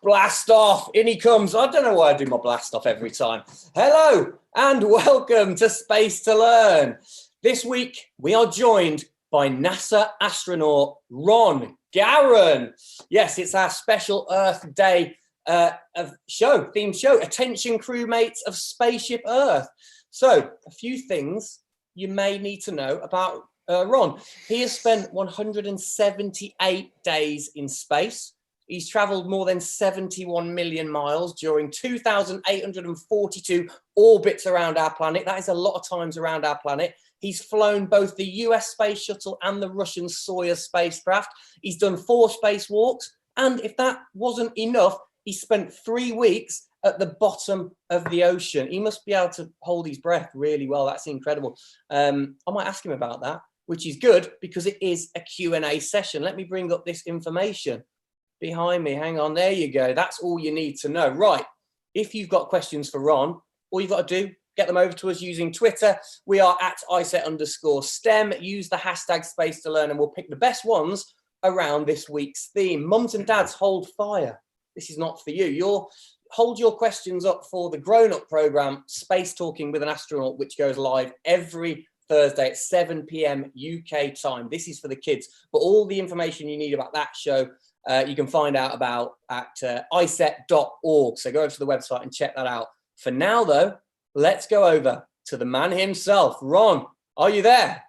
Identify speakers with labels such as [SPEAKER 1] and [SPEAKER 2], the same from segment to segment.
[SPEAKER 1] Blast off. In he comes. I don't know why I do my blast off every time. Hello and welcome to Space to Learn. This week we are joined by NASA astronaut Ron Garan. Yes, it's our special Earth Day themed show, attention crewmates of Spaceship Earth. So a few things you may need to know about Ron. He has spent 178 days in space. He's traveled more than 71 million miles during 2,842 orbits around our planet. That is a lot of times around our planet. He's flown both the US space shuttle and the Russian Soyuz spacecraft. He's done 4 spacewalks. And if that wasn't enough, he spent 3 weeks at the bottom of the ocean. He must be able to hold his breath really well. That's incredible. I might ask him about that, which is good because it is a Q&A session. Let me bring up this information behind me. Hang on, there you go. That's all you need to know. Right, if you've got questions for Ron, all you've got to do, get them over to us using Twitter. We are at ISSET_STEM. Use the hashtag SpacetoLearn and we'll pick the best ones around this week's theme. Mums and dads, hold fire. This is not for you. Hold your questions up for the grown-up program, Space Talking with an Astronaut, which goes live every Thursday at 7 p.m. UK time. This is for the kids, but all the information you need about that show you can find out about at ISSET.org. So go over to the website and check that out. For now, though, let's go over to the man himself. Ron, are you there?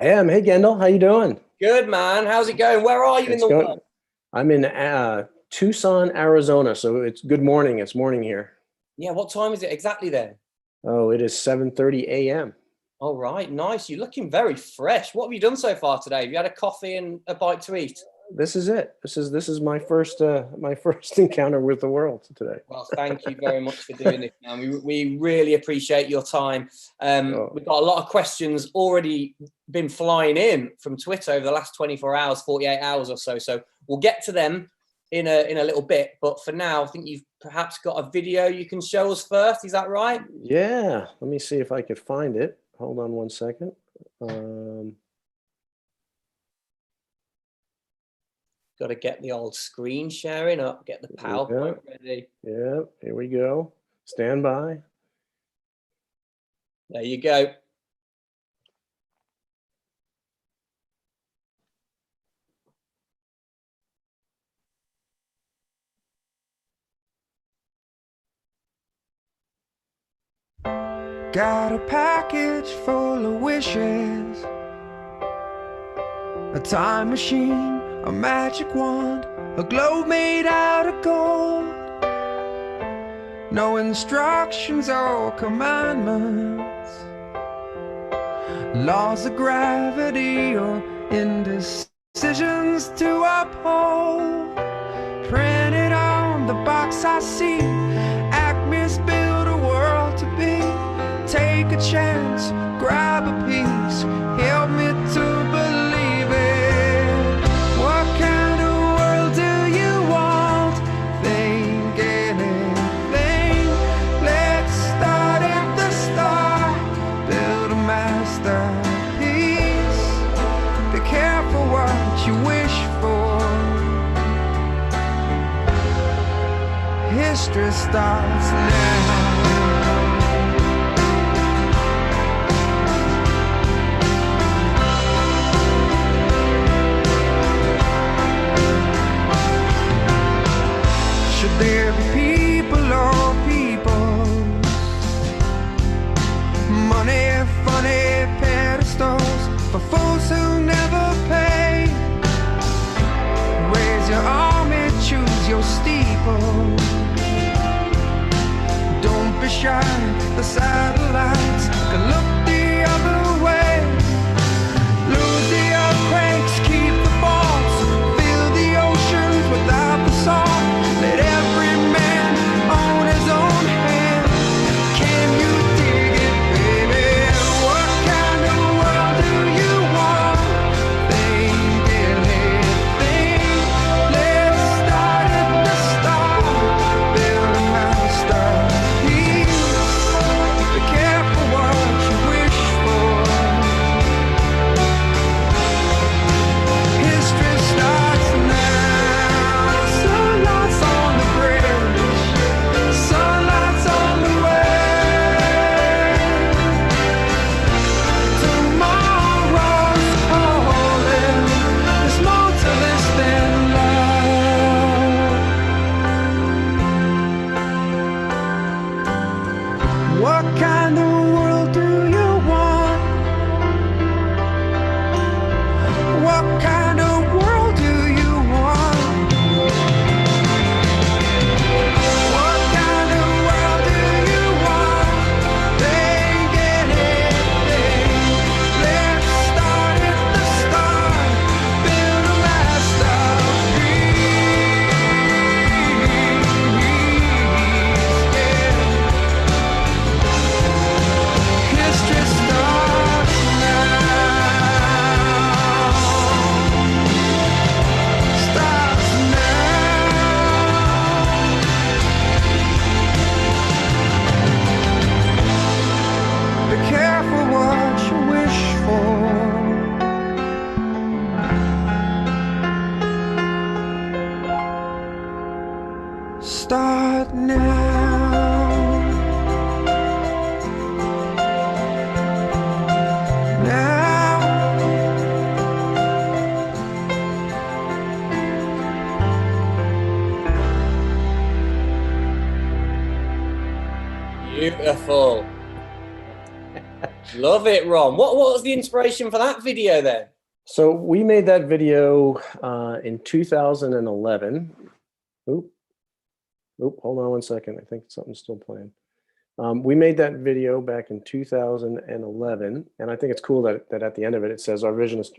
[SPEAKER 2] I am. Hey, Gendel, how you doing?
[SPEAKER 1] Good, man. How's it going? Where are you in the world?
[SPEAKER 2] I'm in Tucson, Arizona. So it's good morning. It's morning here.
[SPEAKER 1] Yeah, what time is it exactly then?
[SPEAKER 2] Oh, it is 7:30 a.m.
[SPEAKER 1] All right, nice. You're looking very fresh. What have you done so far today? Have you had a coffee and a bite to eat?
[SPEAKER 2] This is it. This is my first encounter with the world today.
[SPEAKER 1] Well, thank you very much for doing this, man. We really appreciate your time. We've got a lot of questions already been flying in from Twitter over the last 24 hours, 48 hours or so. So we'll get to them in a little bit. But for now, I think you've perhaps got a video you can show us first. Is that right?
[SPEAKER 2] Yeah. Let me see if I can find it. Hold on one second.
[SPEAKER 1] Got to get the old screen sharing up, get the PowerPoint ready.
[SPEAKER 2] Yeah, here we go. Stand by.
[SPEAKER 1] There you go.
[SPEAKER 3] Got a package full of wishes, a time machine, a magic wand, a globe made out of gold. No instructions or commandments, laws of gravity or indecisions to uphold. Printed on the box I see, Acme's build a world to be. Take a chance, grab a piece, help me to believe it. What kind of world do you want? Think anything. Let's start at the start, build a masterpiece. Be careful what you wish for. History starts now. There be people or peoples, money, funny pedestals for fools who never pay. Raise your army, choose your steeple. Don't be shy, the satellites can look the other way. Lose the earthquakes, keep the faults, fill the oceans without the salt. Let every man own his own hand. Can you dig it, baby? What kind of world do you want? Think anything. Let's start at the start, build a masterpiece.
[SPEAKER 1] Love it, Ron. What was the inspiration for that video then?
[SPEAKER 2] So we made that video in 2011. Oop, hold on one second. I think something's still playing. We made that video back in 2011, and I think it's cool that at the end of it, it says our vision is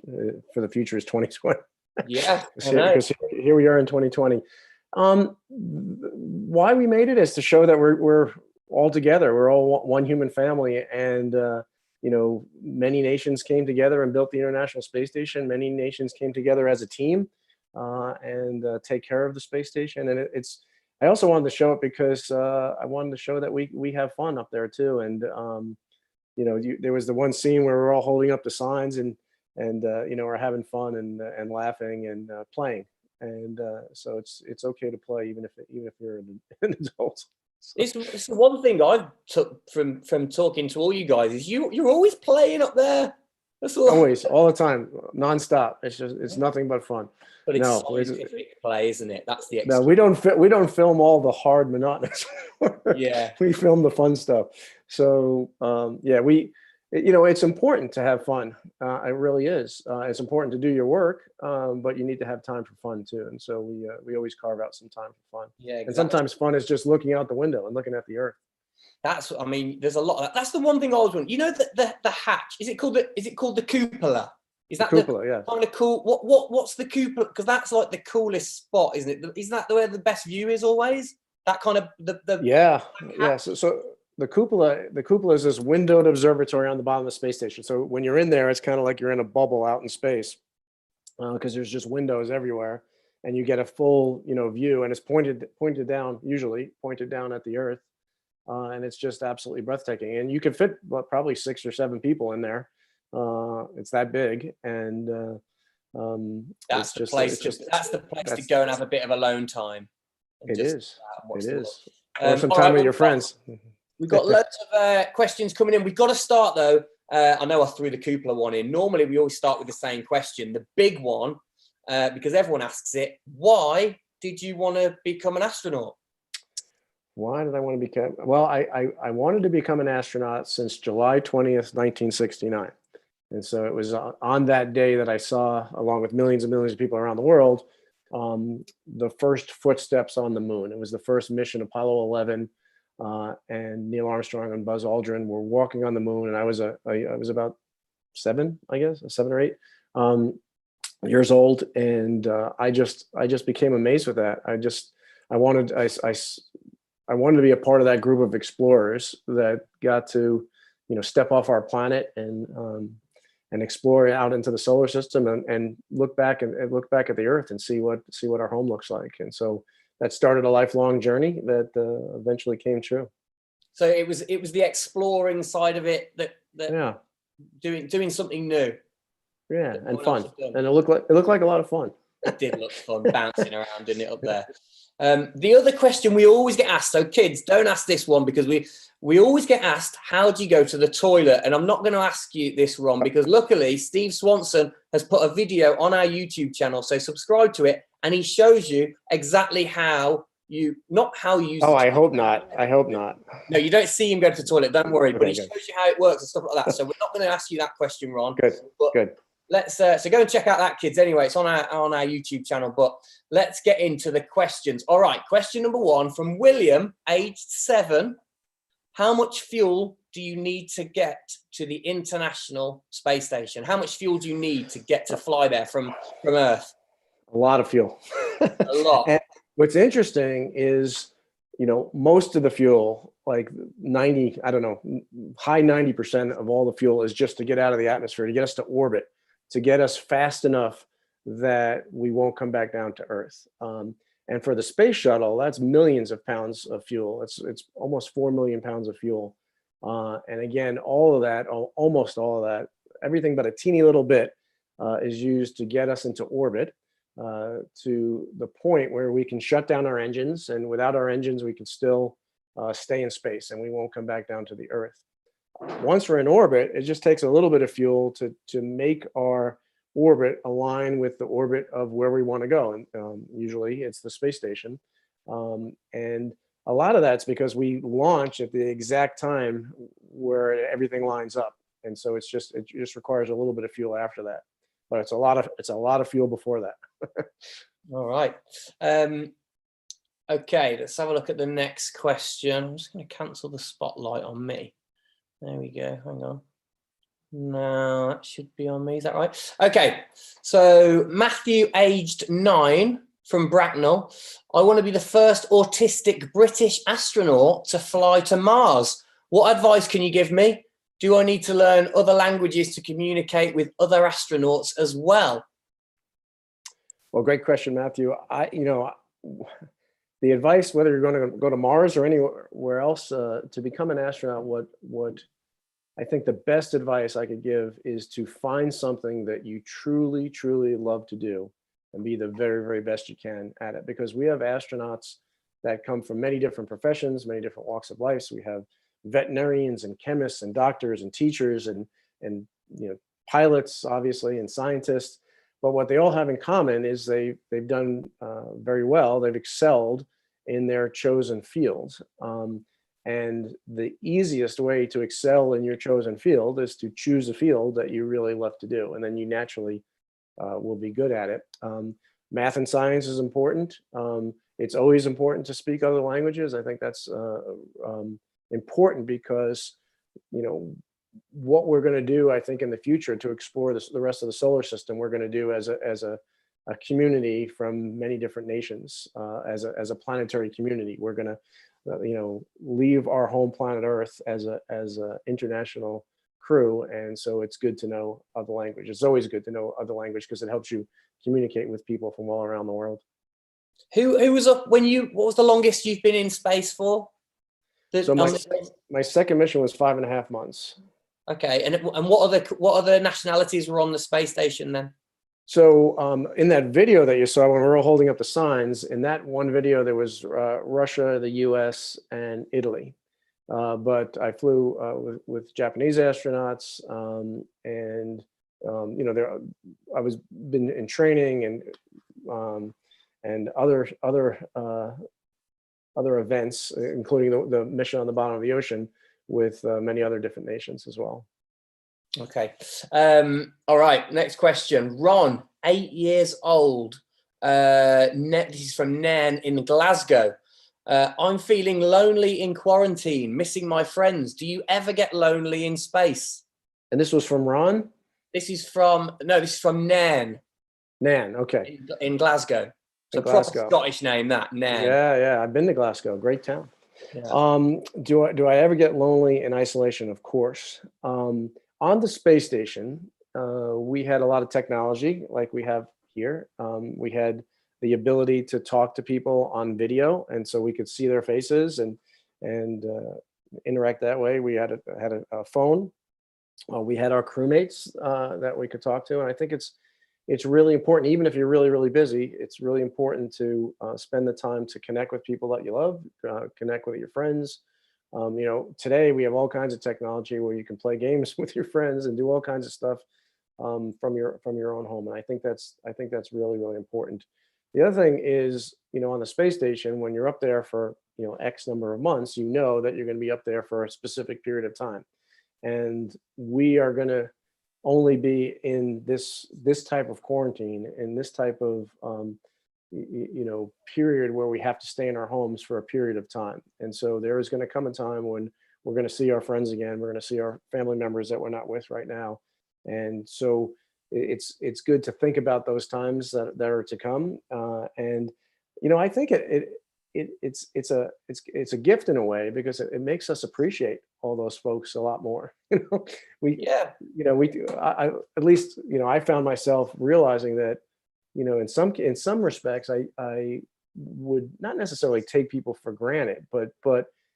[SPEAKER 2] for the future is 2020.
[SPEAKER 1] Yeah,
[SPEAKER 2] because here we are in 2020. Why we made it is to show that we're all together. We're all one human family, and you know, many nations came together and built the International Space Station. Many nations came together as a team and take care of the space station. And it's. I also wanted to show it because I wanted to show that we have fun up there too. And you know, there was the one scene where we're all holding up the signs and you know, we're having fun and laughing and playing. And so it's okay to play even if you're an adult. So.
[SPEAKER 1] It's the one thing I took from talking to all you guys is you're always playing up there. That's
[SPEAKER 2] always, all the time, nonstop. It's nothing but fun.
[SPEAKER 1] But it's scientific play, isn't it? That's the
[SPEAKER 2] no. We don't film all the hard monotonous work. Yeah, we film the fun stuff. So yeah, you know, it's important to have fun. It really is. It's important to do your work, but you need to have time for fun too. And so we always carve out some time for fun.
[SPEAKER 1] Yeah, exactly.
[SPEAKER 2] And sometimes fun is just looking out the window and looking at the Earth.
[SPEAKER 1] I mean, there's a lot of that. That's the one thing I was wondering. You know, the hatch, is it called the cupola? Is that the cupola? Yeah. Kind of cool. What's the cupola? Because that's like the coolest spot, isn't it? Isn't that where the best view is always? That kind of the
[SPEAKER 2] yeah. So the cupola is this windowed observatory on the bottom of the space station. So when you're in there, it's kind of like you're in a bubble out in space because there's just windows everywhere, and you get a full, you know, view, and it's pointed down, usually pointed down at the Earth. And it's just absolutely breathtaking. And you can fit probably 6 or 7 people in there. It's that big, and
[SPEAKER 1] that's the place to go and have a bit of alone time.
[SPEAKER 2] It is. Or some time with your friends.
[SPEAKER 1] We've got loads of questions coming in. We've got to start though. I know I threw the cupola one in. Normally we always start with the same question, the big one, because everyone asks it. Why did you want to become an astronaut?
[SPEAKER 2] Why did I want to become? Well, I wanted to become an astronaut since July 20th, 1969. And so it was on that day that I saw, along with millions and millions of people around the world, the first footsteps on the moon. It was the first mission, Apollo 11, and Neil Armstrong and Buzz Aldrin were walking on the moon. And I was about 7, I guess, 7 or 8 years old, and I just became amazed with that. I wanted to be a part of that group of explorers that got to, you know, step off our planet and explore out into the solar system and look back at the Earth and see what our home looks like. And so that started a lifelong journey that eventually came true.
[SPEAKER 1] So it was the exploring side of it that
[SPEAKER 2] yeah,
[SPEAKER 1] doing something new.
[SPEAKER 2] Yeah, and fun, and it looked like a lot of fun.
[SPEAKER 1] It did look fun, bouncing around, didn't it, up there? The other question we always get asked, so kids, don't ask this one because we always get asked, how do you go to the toilet? And I'm not going to ask you this, Ron, because luckily Steve Swanson has put a video on our YouTube channel, so subscribe to it, and he shows you exactly how you, not how you use
[SPEAKER 2] Oh, I hope not. I hope not.
[SPEAKER 1] No, you don't see him go to the toilet, don't worry, but he shows you how it works and stuff like that. So we're not going to ask you that question, Ron.
[SPEAKER 2] Good.
[SPEAKER 1] Let's so go and check out that, kids. Anyway, it's on our YouTube channel. But let's get into the questions. All right, question number 1 from William, aged 7. How much fuel do you need to get to the International Space Station? How much fuel do you need to get to fly there from Earth?
[SPEAKER 2] A lot of fuel.
[SPEAKER 1] A lot.
[SPEAKER 2] And what's interesting is, you know, most of the fuel, like 90, I don't know, high 90% of all the fuel is just to get out of the atmosphere, to get us to orbit, to get us fast enough that we won't come back down to Earth. And for the space shuttle, that's millions of pounds of fuel. It's almost 4 million pounds of fuel. And again, all of that, almost all of that, everything but a teeny little bit is used to get us into orbit to the point where we can shut down our engines. And without our engines, we can still stay in space and we won't come back down to the Earth. Once we're in orbit, it just takes a little bit of fuel to make our orbit align with the orbit of where we want to go. And usually it's the space station. And a lot of that's because we launch at the exact time where everything lines up. And so it just requires a little bit of fuel after that, but it's a lot of fuel before that.
[SPEAKER 1] All right. Okay, let's have a look at the next question. I'm just going to cancel the spotlight on me. There we go. Hang on. No, that should be on me. Is that right? Okay. So Matthew, aged 9, from Bracknell. I want to be the first autistic British astronaut to fly to Mars. What advice can you give me? Do I need to learn other languages to communicate with other astronauts as well?
[SPEAKER 2] Well, great question, Matthew. The advice, whether you're going to go to Mars or anywhere else to become an astronaut, what I think the best advice I could give is to find something that you truly, truly love to do and be the very, very best you can at it. Because we have astronauts that come from many different professions, many different walks of life. So we have veterinarians and chemists and doctors and teachers and pilots, obviously, and scientists. But what they all have in common is they've done very well. They've excelled in their chosen fields. And the easiest way to excel in your chosen field is to choose a field that you really love to do. And then you naturally will be good at it. Math and science is important. It's always important to speak other languages. I think that's important because, what we're going to do, I think, in the future to explore the rest of the solar system, we're going to do as a community from many different nations, as a planetary community. We're going to, leave our home planet Earth as a international crew, and so it's good to know other language. It's always good to know other language because it helps you communicate with people from all around the world.
[SPEAKER 1] Who was up when you? What was the longest you've been in space for?
[SPEAKER 2] So my second mission was 5.5 months.
[SPEAKER 1] Okay, and what other nationalities were on the space station then?
[SPEAKER 2] So in that video that you saw when we were holding up the signs, in that one video there was Russia, the U.S., and Italy. But I flew with Japanese astronauts, and I was been in training and other events, including the mission on the bottom of the ocean, with many other different nations as well.
[SPEAKER 1] Okay. All right. Next question. Ron, 8 years old. This is from Nairn in Glasgow. I'm feeling lonely in quarantine, missing my friends. Do you ever get lonely in space?
[SPEAKER 2] And this was from Ron?
[SPEAKER 1] This is from Nairn.
[SPEAKER 2] Nairn, okay.
[SPEAKER 1] In Glasgow. It's a proper Scottish name, that, Nairn.
[SPEAKER 2] Yeah. I've been to Glasgow. Great town.
[SPEAKER 1] Yeah.
[SPEAKER 2] Do I ever get lonely in isolation? Of course. On the space station, we had a lot of technology like we have here. We had the ability to talk to people on video, and so we could see their faces and interact that way. We had a phone. We had our crewmates that we could talk to, and I think it's really important, even if you're really, really busy, it's really important to spend the time to connect with people that you love, connect with your friends. Today we have all kinds of technology where you can play games with your friends and do all kinds of stuff from your own home. And I think that's really, really important. The other thing is, on the space station, when you're up there for, X number of months, that you're going to be up there for a specific period of time. And we are going to only be in this type of quarantine, in this type of period where we have to stay in our homes for a period of time. And so there is going to come a time when we're going to see our friends again. We're going to see our family members that we're not with right now. And so it's good to think about those times that are to come. And I think it's a gift in a way, because it makes us appreciate all those folks a lot more. I found myself realizing that, in some respects, I would not necessarily take people for granted, but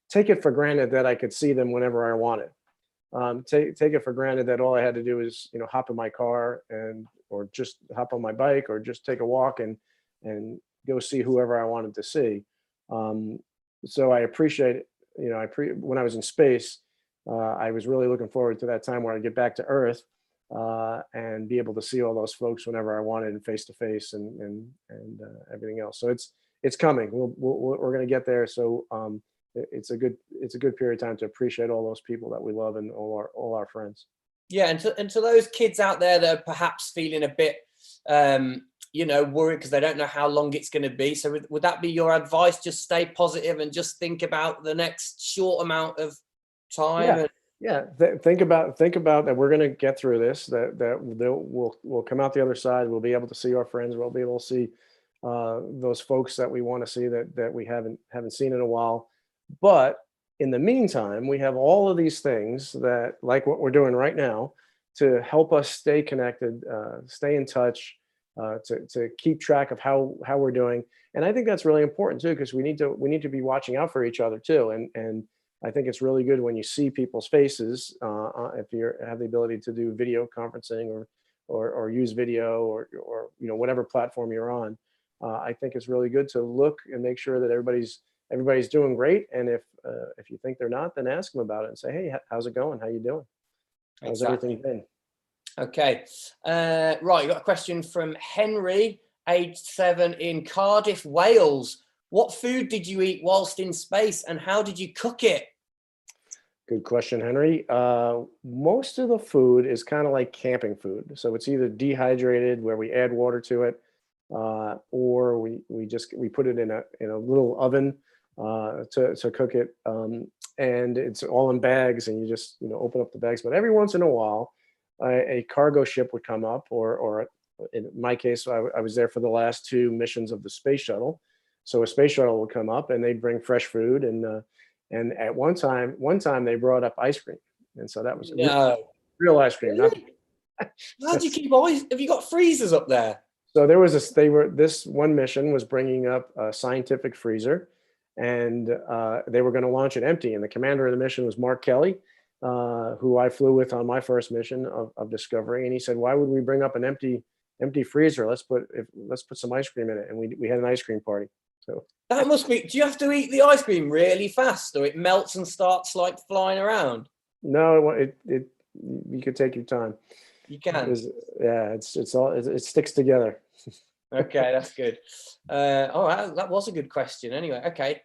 [SPEAKER 2] take it for granted that I could see them whenever I wanted. Take it for granted that all I had to do is, hop in my car or just hop on my bike or just take a walk and go see whoever I wanted to see. So I appreciate it. When I was in space, I was really looking forward to that time where I get back to Earth and be able to see all those folks whenever I wanted, and face to face and everything else. So it's coming. We're going to get there. So it's a good period of time to appreciate all those people that we love and all our friends.
[SPEAKER 1] Yeah, and to those kids out there that are perhaps feeling a bit, you know, worried because they don't know how long it's going to be. So would that be your advice? Just stay positive and just think about the next short amount of time.
[SPEAKER 2] Yeah. Think about that. We're going to get through this. We'll come out the other side. We'll be able to see our friends. We'll be able to see those folks that we want to see that we haven't seen in a while. But in the meantime, we have all of these things that, like what we're doing right now, to help us stay connected, stay in touch, to keep track of how we're doing. And I think that's really important too, because we need to be watching out for each other too. And I think it's really good when you see people's faces, if you have the ability to do video conferencing or use video or you know, whatever platform you're on. I think it's really good to look and make sure that everybody's doing great. And if you think they're not, then ask them about it and say, hey, how's it going? How you doing? How's everything been?
[SPEAKER 1] Okay. Right. You got a question from Henry, age 7 in Cardiff, Wales. What food did you eat whilst in space and how did you cook it?
[SPEAKER 2] Good question, Henry. Most of the food is kind of like camping food. So it's either dehydrated where we add water to it, or we put it in a little oven to cook it. And it's all in bags and you just, you know, open up the bags. But every once in a while, a cargo ship would come up, or in my case, I was there for the last 2 missions of the space shuttle. So a space shuttle would come up and they'd bring fresh food. And at one time they brought up ice cream. And so that was real ice cream.
[SPEAKER 1] Really? How do you keep ice? Have you got freezers up there?
[SPEAKER 2] So there was this one mission was bringing up a scientific freezer, and they were going to launch it empty. And the commander of the mission was Mark Kelly, who I flew with on my first mission of Discovery. And he said, why would we bring up an empty freezer? Let's put some ice cream in it. And we had an ice cream party. So
[SPEAKER 1] that must be, do you have to eat the ice cream really fast or it melts and starts like flying around?
[SPEAKER 2] No, you could take your time.
[SPEAKER 1] You can.
[SPEAKER 2] Yeah, it sticks together.
[SPEAKER 1] Okay, that's good. All right, that was a good question. Anyway, okay.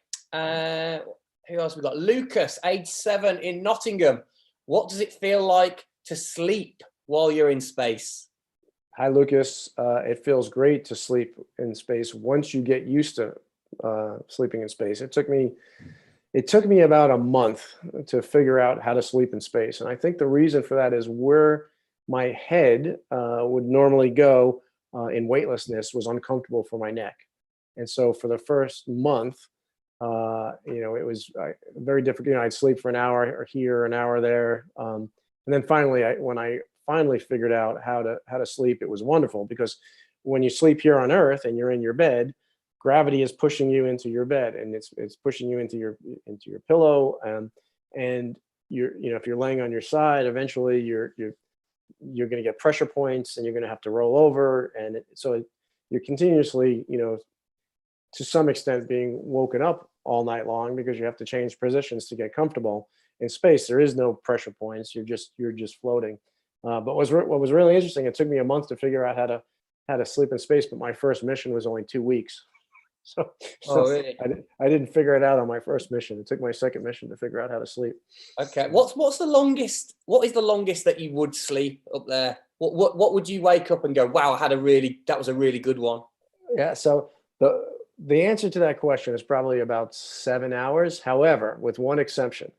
[SPEAKER 1] Who else we got? Lucas, age 7 in Nottingham. What does it feel like to sleep while you're in space?
[SPEAKER 2] Hi, Lucas. It feels great to sleep in space once you get used to sleeping in space. It took me about a month to figure out how to sleep in space, and I think the reason for that is where my head would normally go in weightlessness was uncomfortable for my neck. And so for the first month, it was very difficult. I'd sleep for an hour here, an hour there. And then finally, when I finally figured out how to sleep, it was wonderful, because when you sleep here on Earth and you're in your bed, gravity is pushing you into your bed, and it's pushing you into your pillow. And if you're laying on your side, eventually you're going to get pressure points and you're going to have to roll over. And so you're continuously, to some extent being woken up all night long, because you have to change positions to get comfortable. In space, there is no pressure points. You're just floating. But what was really interesting, it took me a month to figure out how to sleep in space, but my first mission was only 2 weeks. So
[SPEAKER 1] really?
[SPEAKER 2] I didn't figure it out on my first mission. It took my second mission to figure out how to sleep.
[SPEAKER 1] Okay. What's the longest? What is the longest that you would sleep up there? What would you wake up and go, wow, that was a really good one?
[SPEAKER 2] Yeah. So the answer to that question is probably about 7 hours. However, with one exception.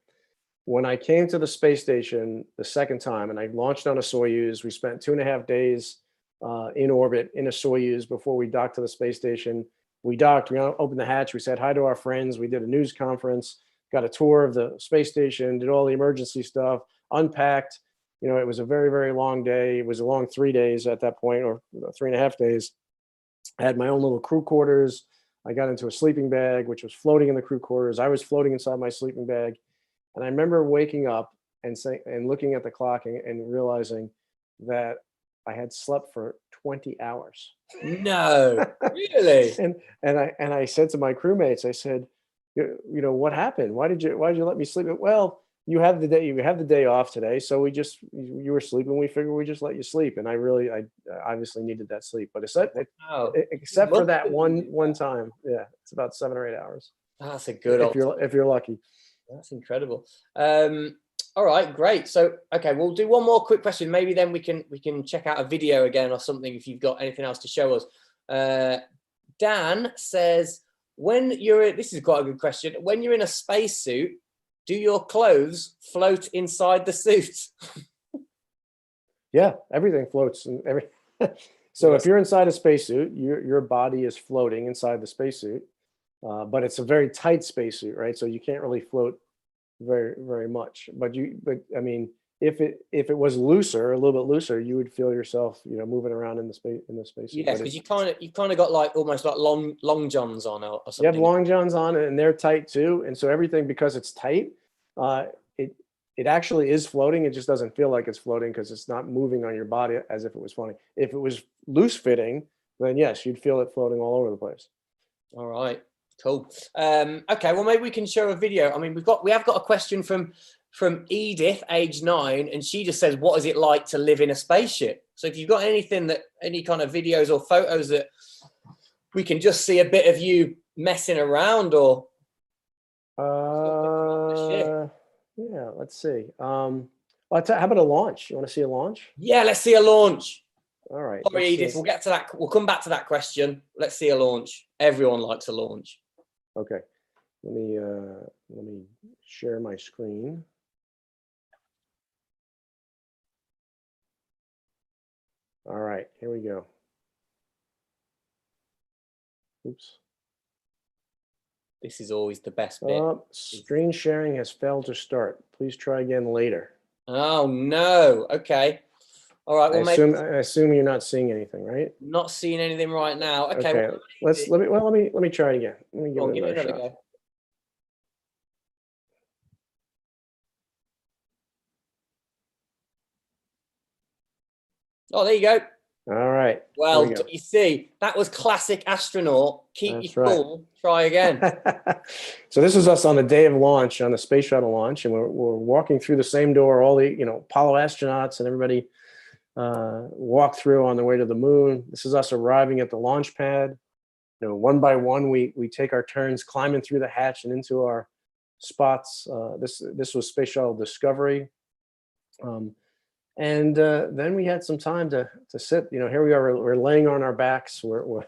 [SPEAKER 2] When I came to the space station the second time and I launched on a Soyuz, we spent 2.5 days in orbit in a Soyuz before we docked to the space station. We docked, we opened the hatch, we said hi to our friends, we did a news conference, got a tour of the space station, did all the emergency stuff, unpacked. It was a very, very long day. It was a long 3 days at that point, or 3.5 days. I had my own little crew quarters. I got into a sleeping bag, which was floating in the crew quarters. I was floating inside my sleeping bag. And I remember waking up and looking at the clock and realizing that I had slept for 20 hours.
[SPEAKER 1] No, really?
[SPEAKER 2] and I said to my crewmates, I said, what happened? Why did you let me sleep? Well, you have the day off today, so you were sleeping. We figured we just let you sleep, and I obviously needed that sleep. But except for that one time, yeah, it's about 7 or 8 hours.
[SPEAKER 1] That's a good.
[SPEAKER 2] If you're lucky.
[SPEAKER 1] That's incredible. All right, great. So, okay, we'll do one more quick question. Maybe then we can check out a video again or something if you've got anything else to show us. Dan says, this is quite a good question. When you're in a spacesuit, do your clothes float inside the suit?
[SPEAKER 2] Yeah, everything floats. So if you're inside a spacesuit, your body is floating inside the spacesuit, but it's a very tight spacesuit, right? So you can't really float very, very much. But I mean, if it was looser, a little bit looser, you would feel yourself, moving around in the spacesuit.
[SPEAKER 1] Yes, because you kind of got like almost like long johns on or something.
[SPEAKER 2] You have long johns on, and they're tight too, and so everything, because it's tight, it actually is floating. It just doesn't feel like it's floating because it's not moving on your body as if it was floating. If it was loose fitting, then yes, you'd feel it floating all over the place.
[SPEAKER 1] All right, cool. Okay, well maybe we can show a video. I mean, we have got a question from Edith, age 9, and she just says, "What is it like to live in a spaceship?" So if you've got any kind of videos or photos that we can just see a bit of you messing around or.
[SPEAKER 2] Yeah, let's see. How about a launch? You want to see a launch?
[SPEAKER 1] Yeah, let's see a launch.
[SPEAKER 2] All right.
[SPEAKER 1] Sorry, Edith, we'll get to that. We'll come back to that question. Let's see a launch. Everyone likes a launch.
[SPEAKER 2] Okay. Let me share my screen. All right, here we go. Oops.
[SPEAKER 1] This is always the best bit.
[SPEAKER 2] Screen sharing has failed to start. Please try again later.
[SPEAKER 1] Oh no. Okay. All right. Well,
[SPEAKER 2] I assume you're not seeing anything, right?
[SPEAKER 1] Not seeing anything right now. Okay.
[SPEAKER 2] Okay. Well, let me try it again. Let me give it another shot.
[SPEAKER 1] Go. Oh, there you go.
[SPEAKER 2] All right.
[SPEAKER 1] Well, you see, that was classic astronaut. Keep your cool. Try again.
[SPEAKER 2] So this is us on the day of launch, on the space shuttle launch, and we're walking through the same door. All the Apollo astronauts and everybody walk through on their way to the moon. This is us arriving at the launch pad. One by one, we take our turns climbing through the hatch and into our spots. This was Space Shuttle Discovery. And then we had some time to sit. Here we are. We're laying on our backs. We're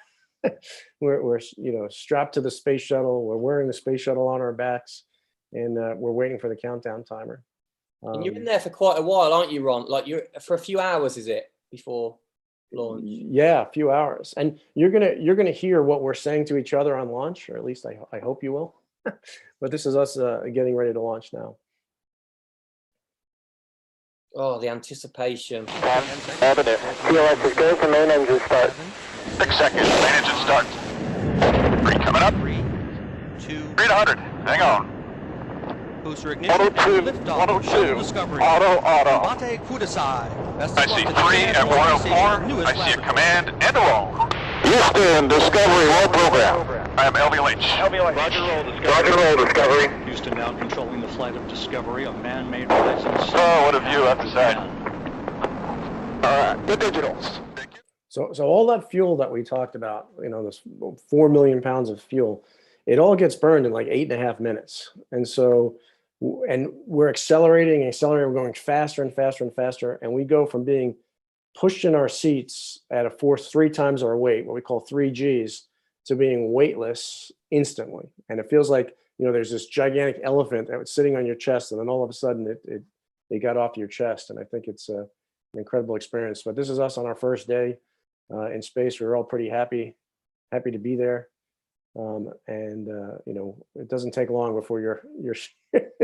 [SPEAKER 2] strapped to the space shuttle. We're wearing the space shuttle on our backs, and we're waiting for the countdown timer.
[SPEAKER 1] And you're in there for quite a while, aren't you, Ron? Like you're for a few hours, is it, before launch?
[SPEAKER 2] Yeah, a few hours. And you're gonna hear what we're saying to each other on launch, or at least I hope you will. But this is us getting ready to launch now.
[SPEAKER 1] Oh, the anticipation.
[SPEAKER 4] Evident. Feel like it goes to main engine start.
[SPEAKER 5] 6 seconds, main engine start. 3 coming up.
[SPEAKER 6] 3, 2,
[SPEAKER 5] 300, hang on.
[SPEAKER 6] booster ignition.
[SPEAKER 5] 102, 102,
[SPEAKER 6] Discovery.
[SPEAKER 5] auto.
[SPEAKER 6] Bate Kudasai.
[SPEAKER 5] I see 3 at 104. I see a command and a roll.
[SPEAKER 4] Houston, Discovery, roll program.
[SPEAKER 5] I am LVLH.
[SPEAKER 4] Roger roll, Discovery.
[SPEAKER 7] Houston now controlling the flight of Discovery, a man-made presence.
[SPEAKER 5] So, what have you have to say?
[SPEAKER 4] All right, the digitals.
[SPEAKER 2] So all that fuel that we talked about, this 4 million pounds of fuel, it all gets burned in like 8.5 minutes. And so, we're accelerating, we're going faster and faster and faster. And we go from being pushed in our seats at a force 3 times our weight, what we call 3 Gs, to being weightless instantly. And it feels like, there's this gigantic elephant that was sitting on your chest, and then all of a sudden it got off your chest. And I think it's an incredible experience. But this is us on our first day in space. We're all pretty happy to be there. It doesn't take long before you're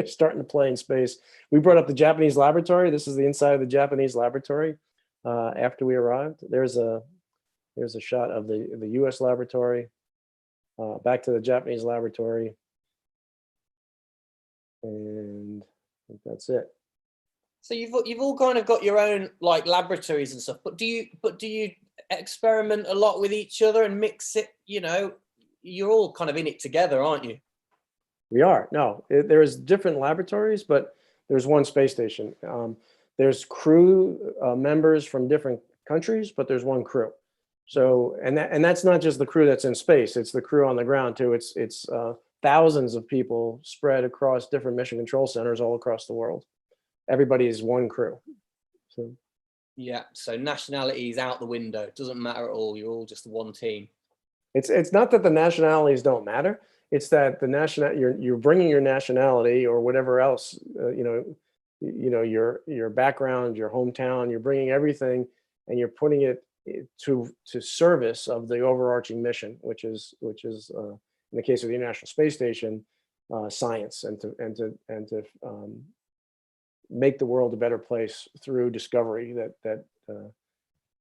[SPEAKER 2] starting to play in space. We brought up the Japanese laboratory. This is the inside of the Japanese laboratory. After we arrived, there's a shot of the U.S. laboratory. Back to the Japanese laboratory, and I think that's it.
[SPEAKER 1] So you've all kind of got your own like laboratories and stuff, but do you experiment a lot with each other and mix it? You're all kind of in it together, aren't you?
[SPEAKER 2] We are. No, there's different laboratories, but there's one space station. There's crew members from different countries, but there's one crew. So, and that's not just the crew that's in space. It's the crew on the ground too. It's thousands of people spread across different mission control centers all across the world. everybody is one crew. So
[SPEAKER 1] Yeah. So nationality is out the window. It doesn't matter at all. You're all just one team.
[SPEAKER 2] it's not that the nationalities don't matter. It's that you're bringing your nationality or whatever else, your background, your hometown. You're bringing everything, and you're putting it to service of the overarching mission, which is in the case of the International Space Station, science, and to make the world a better place through discovery that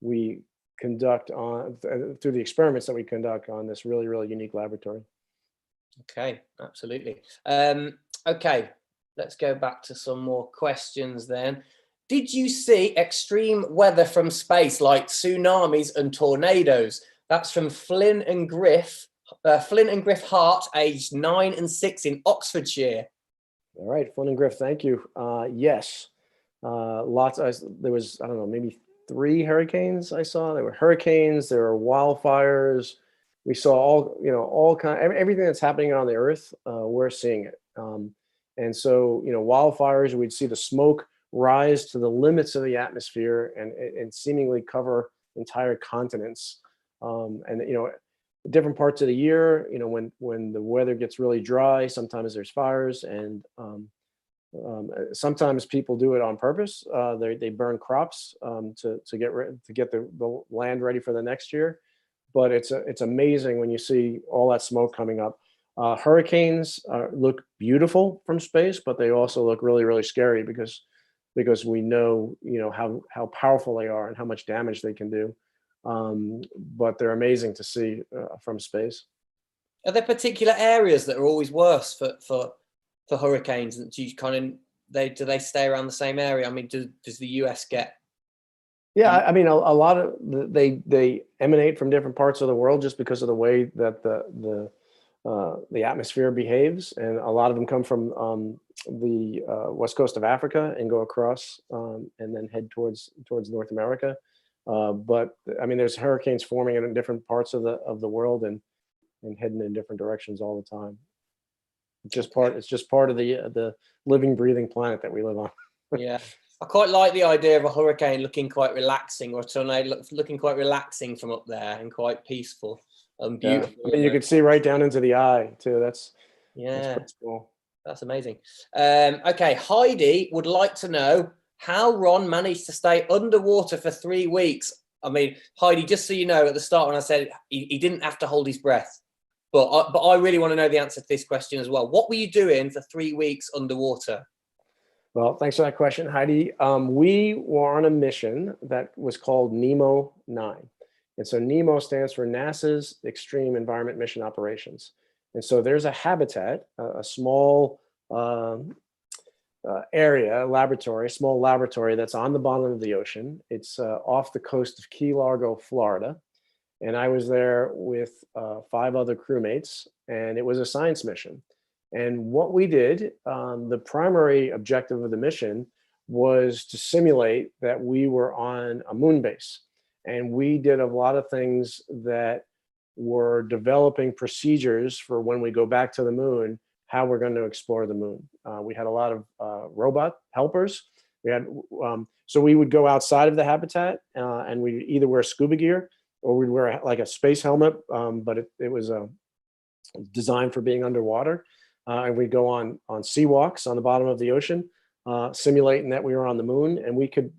[SPEAKER 2] we conduct through the experiments that we conduct on this really, really unique laboratory.
[SPEAKER 1] Okay, absolutely. Okay, let's go back to some more questions then. Did you see extreme weather from space like tsunamis and tornadoes? That's from Flynn and Griff Hart, aged 9 and 6 in Oxfordshire.
[SPEAKER 2] All right, Flynn and Griff, thank you. Yes, lots. There was, I don't know, maybe 3 hurricanes I saw. There were hurricanes, there were wildfires. We saw all everything that's happening on the Earth. We're seeing it, and so wildfires. We'd see the smoke rise to the limits of the atmosphere and seemingly cover entire continents. And different parts of the year, when the weather gets really dry, sometimes there's fires, and sometimes people do it on purpose. They burn crops to get the land ready for the next year. But it's amazing when you see all that smoke coming up. Hurricanes look beautiful from space, but they also look really, really scary because we know how powerful they are and how much damage they can do. But they're amazing to see from space.
[SPEAKER 1] Are there particular areas that are always worse for hurricanes? Do you do they stay around the same area? I mean, does the US get?
[SPEAKER 2] Yeah, I mean, a lot of they emanate from different parts of the world just because of the way that the atmosphere behaves, and a lot of them come from the west coast of Africa and go across and then head towards North America. But I mean, there's hurricanes forming in different parts of the world and heading in different directions all the time. It's just part of the living, breathing planet that we live on.
[SPEAKER 1] Yeah. I quite like the idea of a hurricane looking quite relaxing, or a tornado looking quite relaxing from up there and quite peaceful and beautiful.
[SPEAKER 2] Yeah. I mean, you could see right down into the eye too. That's pretty cool.
[SPEAKER 1] That's amazing. Okay, Heidi would like to know how Ron managed to stay underwater for 3 weeks. I mean, Heidi, just so you know, at the start when I said he didn't have to hold his breath, but I really want to know the answer to this question as well. What were you doing for 3 weeks underwater?
[SPEAKER 2] Well, thanks for that question, Heidi. We were on a mission that was called NEMO 9. And so NEMO stands for NASA's Extreme Environment Mission Operations. And so there's a habitat, a small small laboratory that's on the bottom of the ocean. It's off the coast of Key Largo, Florida. And I was there with 5 other crewmates, and it was a science mission. And what we did, the primary objective of the mission was to simulate that we were on a moon base. And we did a lot of things that were developing procedures for when we go back to the moon, how we're going to explore the moon. We had a lot of robot helpers. We had so we would go outside of the habitat and we'd either wear scuba gear or we'd wear like a space helmet, but it was designed for being underwater. And we'd go on sea walks on the bottom of the ocean, simulating that we were on the moon, and we could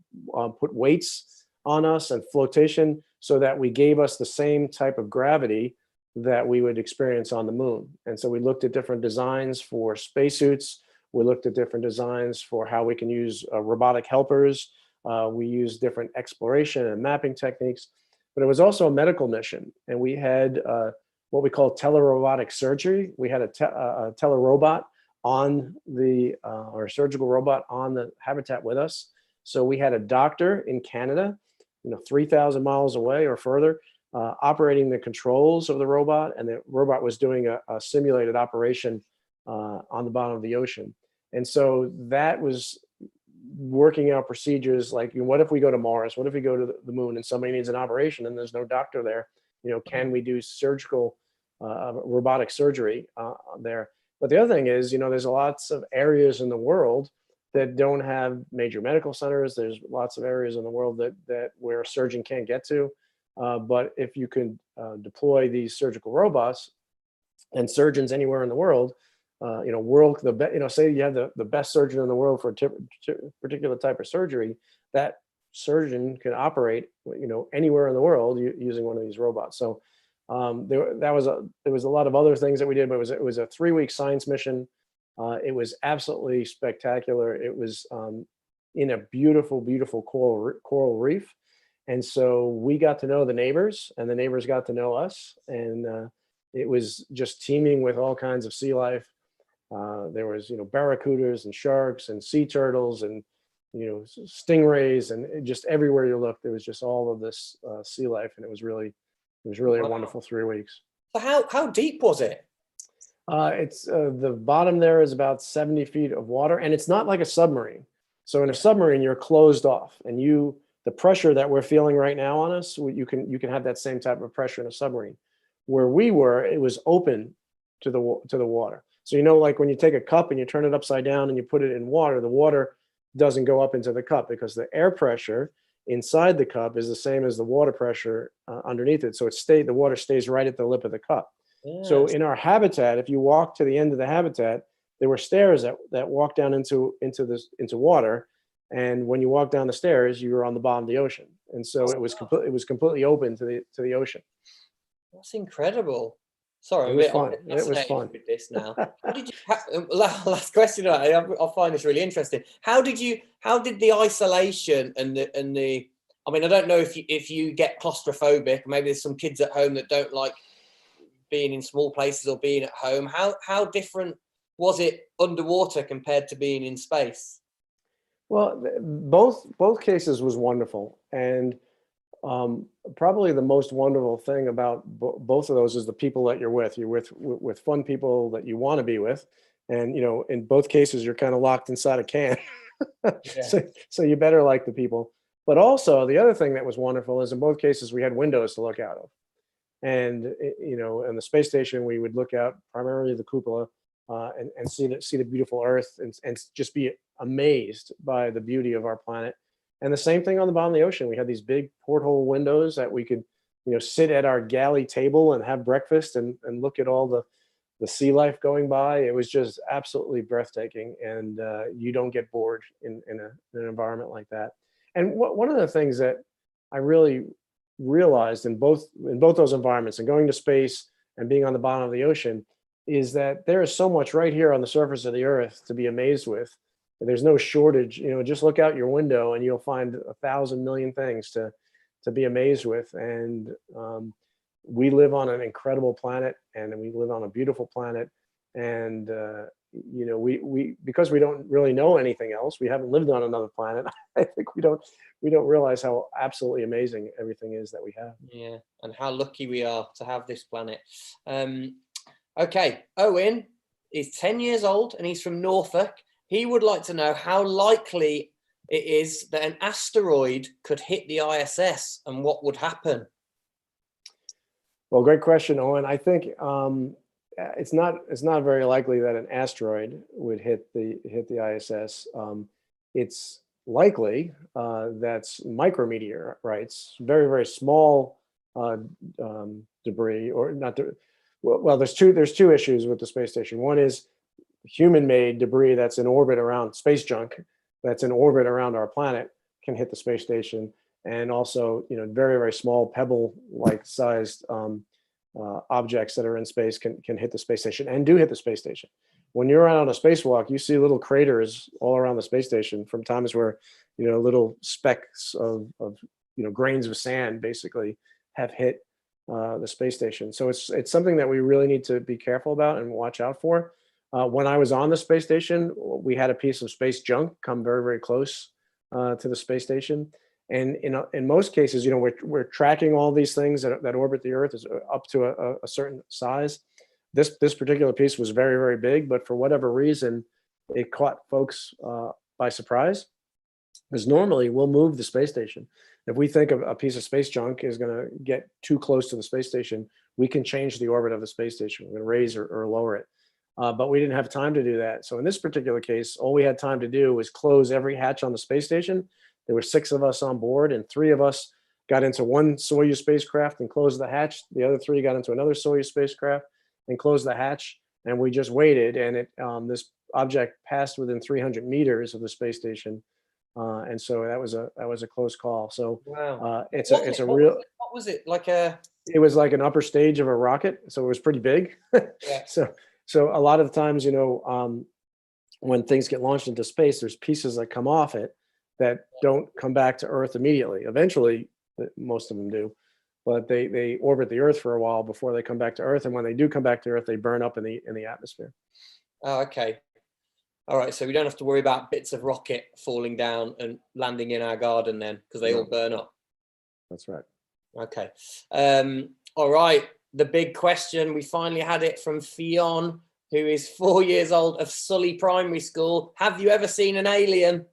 [SPEAKER 2] put weights on us and flotation so that we gave us the same type of gravity that we would experience on the moon. And so we looked at different designs for spacesuits. We looked at different designs for how we can use robotic helpers. We used different exploration and mapping techniques, but it was also a medical mission. And we had what we call telerobotic surgery. We had a telerobot on or a surgical robot on the habitat with us. So we had a doctor in Canada, 3,000 miles away or further, operating the controls of the robot, and the robot was doing a simulated operation on the bottom of the ocean. And so that was working out procedures like, what if we go to Mars? What if we go to the moon and somebody needs an operation and there's no doctor there? Can we do surgical robotic surgery there? But the other thing is, there's lots of areas in the world that don't have major medical centers. There's lots of areas in the world that where a surgeon can't get to. But if you can deploy these surgical robots and surgeons anywhere in the world, say you have the best surgeon in the world for a particular type of surgery, that surgeon can operate, anywhere in the world using one of these robots. So there was a lot of other things that we did, but it was a 3-week science mission. It was absolutely spectacular. It was in a beautiful, beautiful coral reef. And so we got to know the neighbors, and the neighbors got to know us. And it was just teeming with all kinds of sea life. There was, barracudas and sharks and sea turtles and, stingrays, and just everywhere you look, there was just all of this sea life. And it was really a wonderful 3 weeks.
[SPEAKER 1] So how deep was it?
[SPEAKER 2] It's the bottom there is about 70 feet of water, and it's not like a submarine. So in a submarine, you're closed off, and the pressure that we're feeling right now on us, you can have that same type of pressure in a submarine. Where we were, it was open to the water. So like when you take a cup and you turn it upside down and you put it in water, the water doesn't go up into the cup because the air pressure inside the cup is the same as the water pressure underneath it. So the water stays right at the lip of the cup. Yes. So in our habitat, if you walk to the end of the habitat, there were stairs that walk down into water. And when you walk down the stairs, you were on the bottom of the ocean. And so it was completely open to the ocean.
[SPEAKER 1] That's incredible. Sorry,
[SPEAKER 2] it was fun. It was fun.
[SPEAKER 1] With this now. How did you? Last question. I find this really interesting. How did the isolation and the? I mean, I don't know if you get claustrophobic. Maybe there's some kids at home that don't like being in small places or being at home. How different was it underwater compared to being in space?
[SPEAKER 2] Well, both cases was wonderful, and probably the most wonderful thing about both of those is the people that you're with. You're with fun people that you want to be with, and in both cases you're kind of locked inside a can. Yeah. So you better like the people. But also the other thing that was wonderful is in both cases we had windows to look out of, and in the space station we would look out primarily the cupola and see the beautiful Earth and just be amazed by the beauty of our planet. And the same thing on the bottom of the ocean. We had these big porthole windows that we could, sit at our galley table and have breakfast and look at all the sea life going by. It was just absolutely breathtaking, and you don't get bored in an environment like that. And one of the things that I really realized in both those environments, and going to space and being on the bottom of the ocean, is that there is so much right here on the surface of the Earth to be amazed with. There's no shortage. Just look out your window and you'll find 1,000 million things to be amazed with. And we live on an incredible planet, and we live on a beautiful planet. And we because we don't really know anything else, we haven't lived on another planet. I think we don't realize how absolutely amazing everything is that we have.
[SPEAKER 1] Yeah, and how lucky we are to have this planet. Okay, Owen is 10 years old and he's from Norfolk. He would like to know how likely it is that an asteroid could hit the ISS and what would happen.
[SPEAKER 2] Well, great question, Owen. I think it's not very likely that an asteroid would hit the ISS. It's likely that's micrometeorites, very, very small debris, or not. Well, there's two issues with the space station. One is human-made debris that's in orbit around space junk, that's in orbit around our planet, can hit the space station, and also very, very small pebble-like sized objects that are in space can hit the space station, and do hit the space station. When you're out on a spacewalk, you see little craters all around the space station from times where little specks of grains of sand basically have hit the space station. So it's something that we really need to be careful about and watch out for. When I was on the space station, we had a piece of space junk come very, very close to the space station. And in most cases, we're tracking all these things that orbit the Earth is up to a certain size. This particular piece was very, very big, but for whatever reason, it caught folks by surprise. Because normally we'll move the space station. If we think of a piece of space junk is going to get too close to the space station, we can change the orbit of the space station. We're going to raise or lower it. but we didn't have time to do that. So in this particular case, all we had time to do was close every hatch on the space station. There were 6 of us on board, and 3 of us got into one Soyuz spacecraft and closed the hatch. The other 3 got into another Soyuz spacecraft and closed the hatch. And we just waited, and this object passed within 300 meters of the space station, and so that was a close call. So
[SPEAKER 1] Wow.
[SPEAKER 2] it's
[SPEAKER 1] What
[SPEAKER 2] a real.
[SPEAKER 1] What was it like? A
[SPEAKER 2] It was like an upper stage of a rocket, so it was pretty big.
[SPEAKER 1] Yeah.
[SPEAKER 2] So a lot of times, when things get launched into space, there's pieces that come off it that don't come back to Earth immediately. Eventually, most of them do, but they orbit the Earth for a while before they come back to Earth. And when they do come back to Earth, they burn up in the atmosphere.
[SPEAKER 1] Oh, okay. All right. So we don't have to worry about bits of rocket falling down and landing in our garden then, because they all burn up.
[SPEAKER 2] That's right.
[SPEAKER 1] Okay. All right. The big question. We finally had it from Fionn, who is 4 years old, of Sully Primary School. Have you ever seen an alien?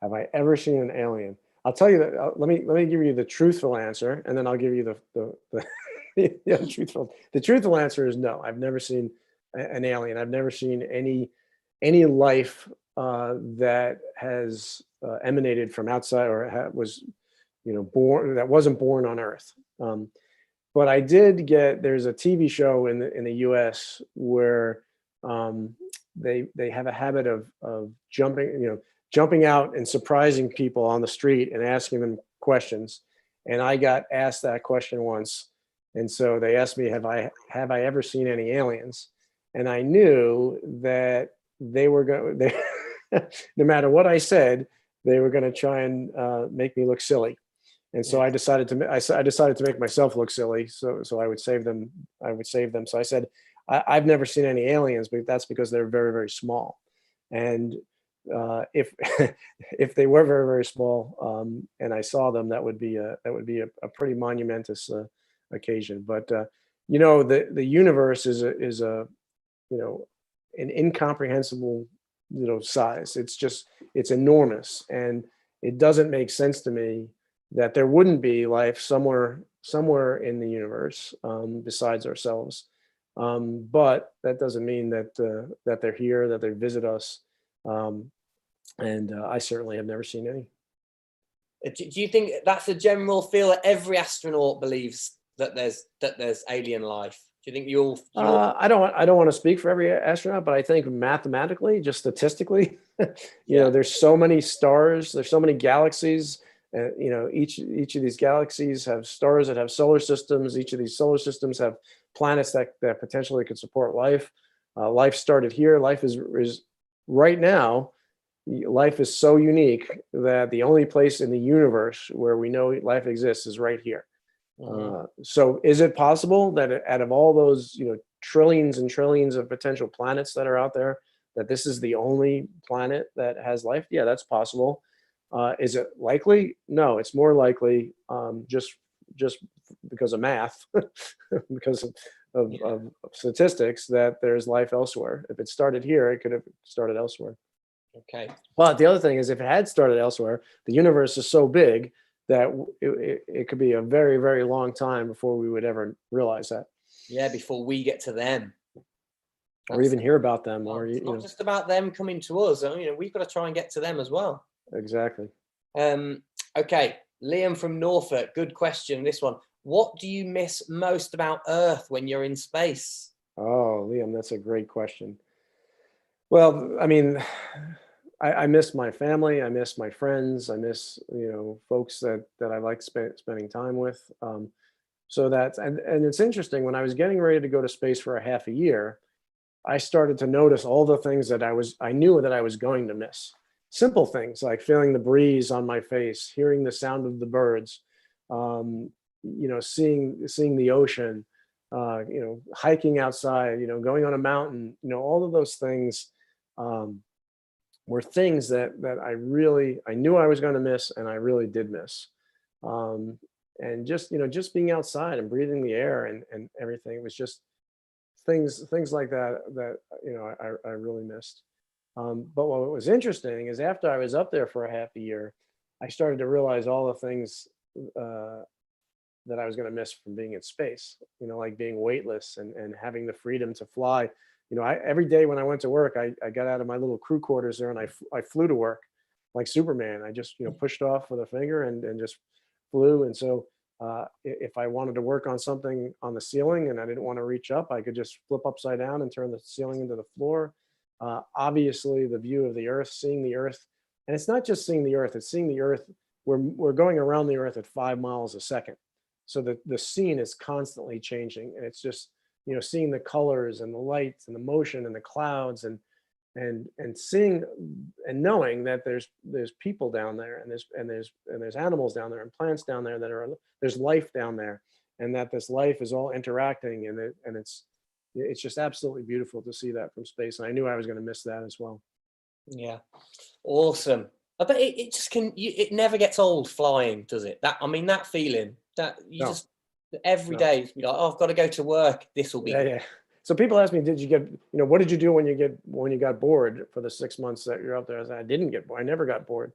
[SPEAKER 2] Have I ever seen an alien? I'll tell you that. Let me give you the truthful answer, and then I'll give you the truthful. The truthful answer is no. I've never seen an alien. I've never seen any life that has emanated from outside or was, born, that wasn't born on Earth. But I did get. There's a TV show in the U.S. where they have a habit of jumping out and surprising people on the street and asking them questions. And I got asked that question once. And so they asked me, have I ever seen any aliens? And I knew that they were going to, no matter what I said, they were going to try and make me look silly. And so I decided to make myself look silly. So I would save them. So I said, I've never seen any aliens, but that's because they're very, very small. And if they were very, very small, and I saw them, that would be a pretty monumentous occasion. But the universe is an incomprehensible size. It's enormous, and it doesn't make sense to me that there wouldn't be life somewhere in the universe besides ourselves. But that doesn't mean that they're here, that they visit us. And I certainly have never seen any.
[SPEAKER 1] Do you think that's a general feel that every astronaut believes that there's alien life? Do you think you all?
[SPEAKER 2] I don't want to speak for every astronaut, but I think mathematically, just statistically, there's so many stars, there's so many galaxies. Each of these galaxies have stars that have solar systems. Each of these solar systems have planets that potentially could support life. Life started here. Life is right now. Life is so unique that the only place in the universe where we know life exists is right here. Mm-hmm. So is it possible that out of all those, trillions and trillions of potential planets that are out there, that this is the only planet that has life? Yeah, that's possible. Is it likely? No, it's more likely just because of math, because of statistics, that there's life elsewhere. If it started here, it could have started elsewhere.
[SPEAKER 1] Okay.
[SPEAKER 2] But the other thing is, if it had started elsewhere, the universe is so big that it could be a very, very long time before we would ever realize that.
[SPEAKER 1] Yeah, before we get to them.
[SPEAKER 2] Or even hear about them. Or
[SPEAKER 1] it's not just about them coming to us. We've got to try and get to them as well.
[SPEAKER 2] Exactly.
[SPEAKER 1] Okay. Liam from Norfolk. Good question, this one. What do you miss most about Earth when you're in space?
[SPEAKER 2] Oh, Liam, that's a great question. Well, I mean, I miss my family. I miss my friends. I miss, folks that I like spending time with. So that's, and it's interesting, when I was getting ready to go to space for a half a year, I started to notice all the things that I knew that I was going to miss. Simple things like feeling the breeze on my face, hearing the sound of the birds, seeing the ocean, hiking outside, going on a mountain, all of those things were things that I knew I was going to miss, and I really did miss. And just being outside and breathing the air and everything, it was just things like that I really missed. But what was interesting is, after I was up there for a half a year, I started to realize all the things that I was going to miss from being in space, like being weightless and having the freedom to fly every day when I went to work, I got out of my little crew quarters there and I flew to work like Superman. I just, pushed off with a finger and just flew. And so if I wanted to work on something on the ceiling and I didn't want to reach up, I could just flip upside down and turn the ceiling into the floor. Obviously, the view of the Earth, seeing the Earth, and it's not just seeing the Earth, it's seeing the Earth. We're going around the Earth at 5 miles a second. So the scene is constantly changing. And it's just, seeing the colors and the lights and the motion and the clouds and seeing and knowing that there's people down there and there's animals down there and plants down there there's life down there, and that this life is all interacting, and it's just absolutely beautiful to see that from space. And I knew I was going to miss that as well.
[SPEAKER 1] Yeah, awesome. I bet it just it never gets old flying, does it? That feeling that you just every day be like, oh, I've got to go to work. This will be
[SPEAKER 2] yeah. So people ask me, did you get, what did you do when you got bored for the 6 months that you're up there? I said, I didn't get bored. I never got bored.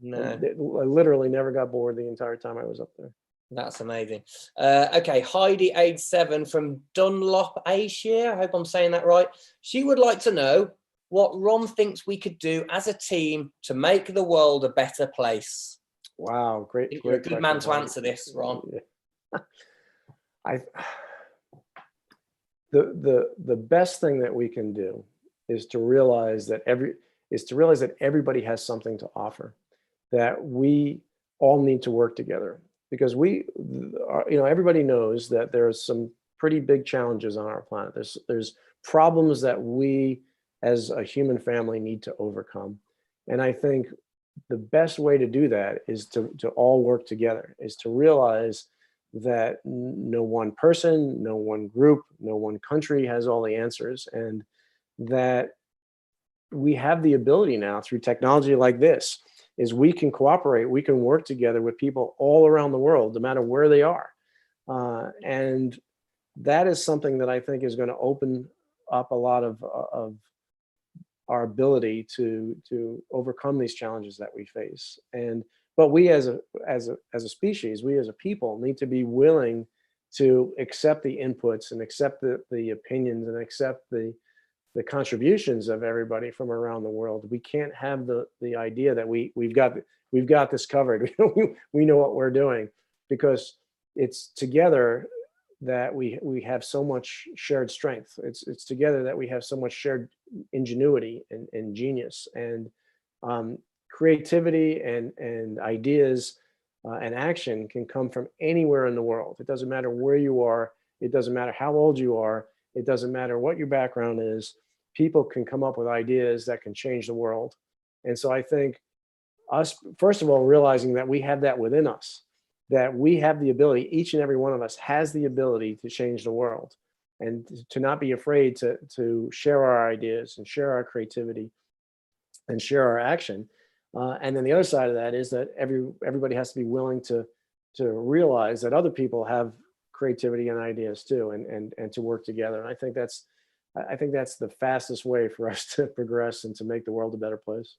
[SPEAKER 1] No,
[SPEAKER 2] I literally never got bored the entire time I was up there.
[SPEAKER 1] That's amazing. Okay, Heidi, age 7 from Dunlop, Asia. I hope I'm saying that right. She would like to know what Ron thinks we could do as a team to make the world a better place.
[SPEAKER 2] Wow, great.
[SPEAKER 1] You're a good man to answer this, Ron.
[SPEAKER 2] Yeah. The best thing that we can do is to realize that everybody has something to offer, that we all need to work together, because everybody knows that there's some pretty big challenges on our planet. There's problems that we as a human family need to overcome. And I think the best way to do that is to all work together, is to realize that no one person, no one group, no one country has all the answers, and that we have the ability now through technology like this, is we can cooperate, we can work together with people all around the world, no matter where they are. And that is something that I think is going to open up a lot of our ability to overcome these challenges that we face. But we as a species, we as a people need to be willing to accept the inputs and accept the opinions and accept the contributions of everybody from around the world. We can't have the idea that we've got this covered. We know what we're doing, because it's together that we have so much shared strength. It's together that we have so much shared ingenuity and genius and creativity and ideas and action can come from anywhere in the world. It doesn't matter where you are. It doesn't matter how old you are. It doesn't matter what your background is. People can come up with ideas that can change the world. And so I think us, first of all, realizing that we have that within us, that we have the ability, each and every one of us has the ability to change the world, and to not be afraid to share our ideas and share our creativity and share our action. And then the other side of that is that everybody has to be willing to realize that other people have creativity and ideas too, and to work together. And I think that's the fastest way for us to progress and to make the world a better place.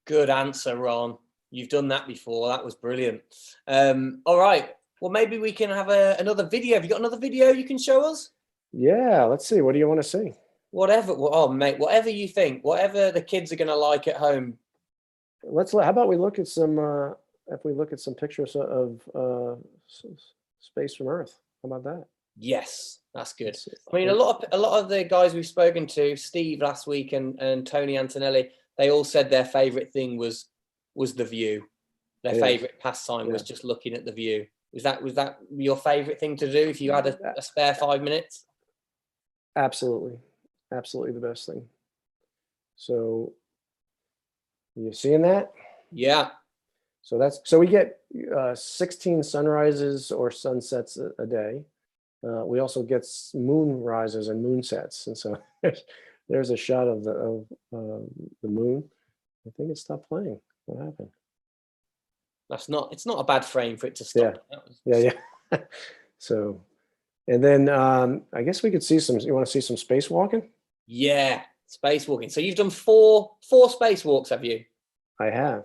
[SPEAKER 1] Good answer, Ron. You've done that before. That was brilliant. All right. Well, maybe we can have another video. Have you got another video you can show us?
[SPEAKER 2] Yeah. Let's see. What do you want to see?
[SPEAKER 1] Whatever. Oh, mate. Whatever you think. Whatever the kids are going to like at home.
[SPEAKER 2] How about we look at some? If we look at some pictures of space from Earth. How about that?
[SPEAKER 1] Yes, that's good. I mean, a lot of the guys we've spoken to, Steve last week and Tony Antonelli, they all said their favorite thing was the view. Their favorite pastime was just looking at the view. Was that your favorite thing to do if you had a spare 5 minutes?
[SPEAKER 2] Absolutely the best thing. So you seeing that?
[SPEAKER 1] Yeah.
[SPEAKER 2] So we get 16 sunrises or sunsets a day. We also get moon rises and moon sets, and so there's a shot of the moon. I think it stopped playing. What happened?
[SPEAKER 1] It's not a bad frame for it to stop.
[SPEAKER 2] Yeah. So, and then I guess we could see some. You want to see some spacewalking? Yeah,
[SPEAKER 1] spacewalking. So you've done four spacewalks, have you?
[SPEAKER 2] I have.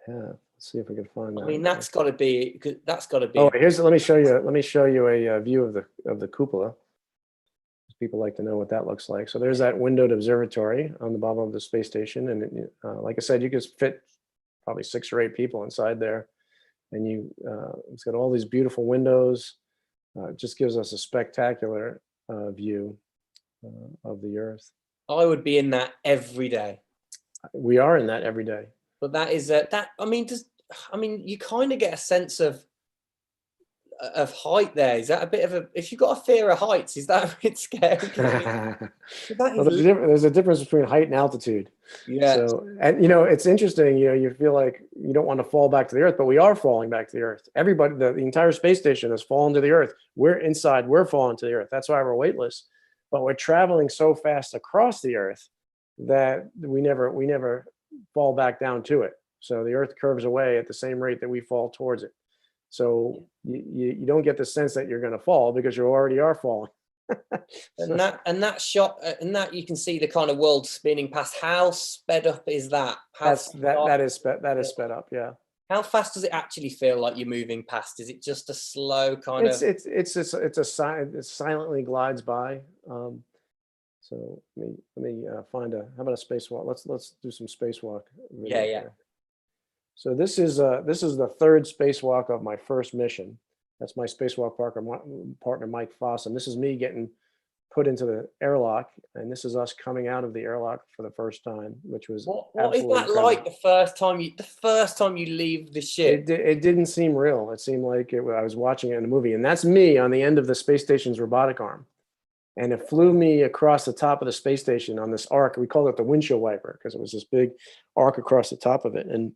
[SPEAKER 2] Yeah. Let's see if we can find that.
[SPEAKER 1] I mean, that's got to be.
[SPEAKER 2] Oh, let me show you a view of the cupola. People like to know what that looks like. So there's that windowed observatory on the bottom of the space station. And like I said, you could fit probably 6 or 8 people inside there. And it's got all these beautiful windows. It just gives us a spectacular view of the Earth.
[SPEAKER 1] I would be in that every day.
[SPEAKER 2] We are in that every day.
[SPEAKER 1] But that is you kind of get a sense of height there. Is that a bit of a, if you've got a fear of heights, is that a bit scary?
[SPEAKER 2] Well, there's a difference between height and altitude.
[SPEAKER 1] Yeah.
[SPEAKER 2] So, and it's interesting, you feel like you don't want to fall back to the Earth, but we are falling back to the Earth. Everybody, the entire space station has fallen to the Earth. We're inside, we're falling to the Earth. That's why we're weightless. But we're traveling so fast across the Earth that we never fall back down to it. So the Earth curves away at the same rate that we fall towards it. So you don't get the sense that you're going to fall because you already are falling.
[SPEAKER 1] and that shot, and that you can see the kind of world spinning past. How sped up is that?
[SPEAKER 2] That is sped up. Yeah.
[SPEAKER 1] How fast does it actually feel like you're moving past? Is it just a slow kind of?
[SPEAKER 2] It silently glides by. So let me find how about a spacewalk? Let's do some spacewalk.
[SPEAKER 1] Yeah.
[SPEAKER 2] Here. So this is the 3rd spacewalk of my first mission. That's my spacewalk partner Mike Foss, and this is me getting put into the airlock, and this is us coming out of the airlock for the first time, which was
[SPEAKER 1] what is that
[SPEAKER 2] incredible.
[SPEAKER 1] like the first time you leave the ship?
[SPEAKER 2] It didn't seem real. It seemed like I was watching it in a movie, and that's me on the end of the space station's robotic arm. And it flew me across the top of the space station on this arc. We called it the windshield wiper because it was this big arc across the top of it. And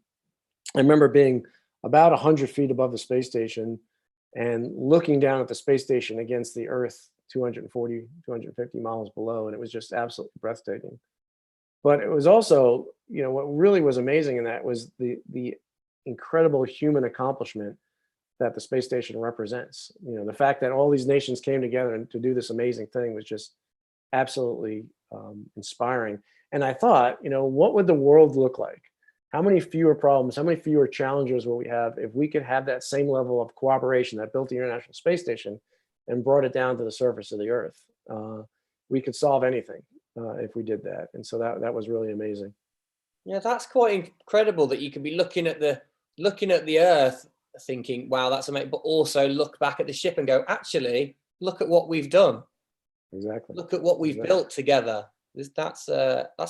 [SPEAKER 2] I remember being about 100 feet above the space station and looking down at the space station against the Earth 240, 250 miles below. And it was just absolutely breathtaking. But it was also, what really was amazing in that was the incredible human accomplishment that the space station represents. The fact that all these nations came together and to do this amazing thing was just absolutely inspiring. And I thought, what would the world look like? How many fewer problems, how many fewer challenges will we have if we could have that same level of cooperation that built the International Space Station and brought it down to the surface of the Earth? We could solve anything if we did that. And so that was really amazing.
[SPEAKER 1] Yeah, that's quite incredible that you could be looking at the Earth thinking, wow, that's amazing, but also look back at the ship and go, actually, look at what we've done.
[SPEAKER 2] Exactly.
[SPEAKER 1] Look at what we've built together. That's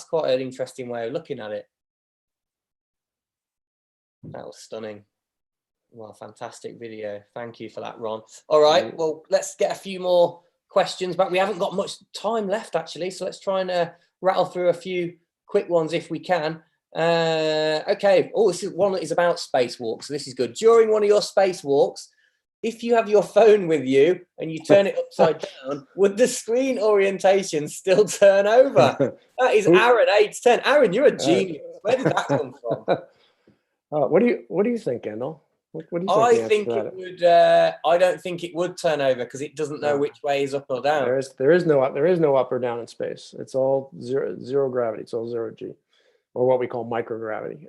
[SPEAKER 1] quite an interesting way of looking at it. That was stunning. Well, fantastic video. Thank you for that, Ron. All right, well, let's get a few more questions back. We haven't got much time left, actually, so let's try and rattle through a few quick ones if we can. Okay. Oh, this is one that is about spacewalks. So this is good. During one of your spacewalks, if you have your phone with you and you turn it upside down, would the screen orientation still turn over? That is Aaron 810. Aaron, you're a genius. Where did that come from?
[SPEAKER 2] What do you think, Kendall? What do you think?
[SPEAKER 1] I think it would. I don't think it would turn over because it doesn't know which way is up or down.
[SPEAKER 2] There is no up or down in space. It's all zero gravity. It's all 0G. Or what we call microgravity.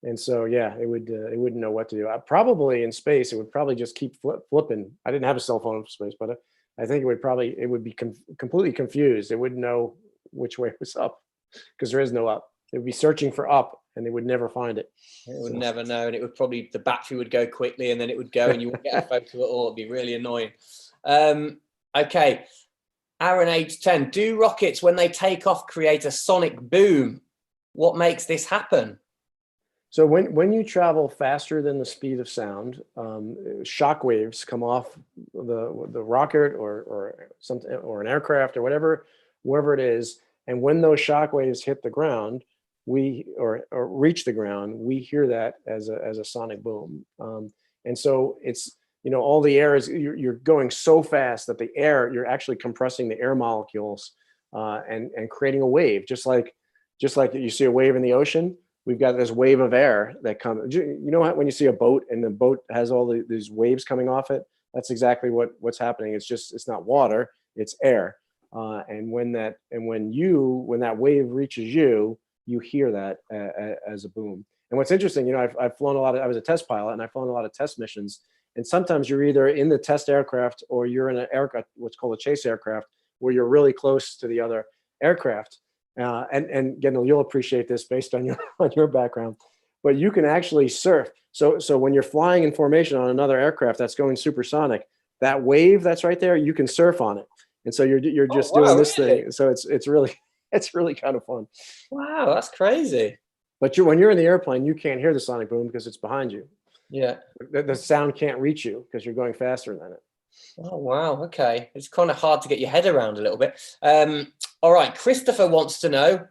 [SPEAKER 2] And so, yeah, it wouldn't know what to do. Probably in space, it would probably just keep flipping. I didn't have a cell phone in space, but I think it would be completely confused. It wouldn't know which way was up because there is no up. It would be searching for up and they would never find it.
[SPEAKER 1] It would never know. And it would probably, the battery would go quickly and then it would go and you wouldn't get a photo at all. It'd be really annoying. Okay. Aaron age 10, do rockets when they take off create a sonic boom? What makes this happen?
[SPEAKER 2] So when you travel faster than the speed of sound, shock waves come off the rocket or something, or an aircraft or wherever it is. And when those shock waves hit the ground, or reach the ground, we hear that as a sonic boom. And so it's, all the air is, you're going so fast that the air, you're actually compressing the air molecules and creating a wave, just like you see a wave in the ocean. We've got this wave of air that comes. When you see a boat and the boat has all these waves coming off it, that's exactly what's happening. It's not water, it's air. And when that wave reaches you, you hear that as a boom. And what's interesting, I've flown a lot. I was a test pilot, and I've flown a lot of test missions. And sometimes you're either in the test aircraft or you're in an aircraft, what's called a chase aircraft, where you're really close to the other aircraft. And again, you'll appreciate this based on your background, but you can actually surf. So when you're flying in formation on another aircraft that's going supersonic, that wave that's right there, you can surf on it. And so you're just doing this thing. So it's really kind of fun.
[SPEAKER 1] Wow, that's crazy.
[SPEAKER 2] But when you're in the airplane, you can't hear the sonic boom because it's behind you.
[SPEAKER 1] Yeah.
[SPEAKER 2] The sound can't reach you because you're going faster than it.
[SPEAKER 1] Oh, wow. Okay. It's kind of hard to get your head around a little bit. All right. Christopher wants to know,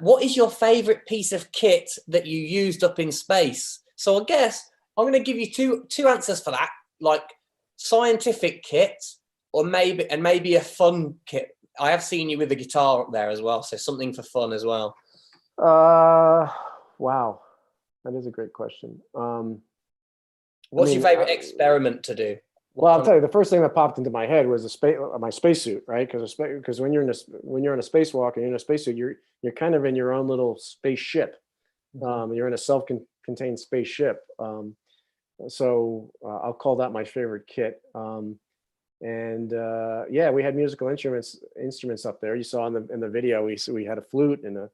[SPEAKER 1] what is your favorite piece of kit that you used up in space? So I guess I'm going to give you two answers for that, like scientific kit or maybe a fun kit. I have seen you with a guitar up there as well. So something for fun as well.
[SPEAKER 2] Wow. That is a great question.
[SPEAKER 1] What's your favorite experiment to do?
[SPEAKER 2] Well, I'll tell you, the first thing that popped into my head was my spacesuit, right? Because when you're in a spacewalk and you're in a spacesuit, you're kind of in your own little spaceship. You're in a self-contained spaceship. So I'll call that my favorite kit. Yeah, we had musical instruments up there. You saw in the video, we had a flute and a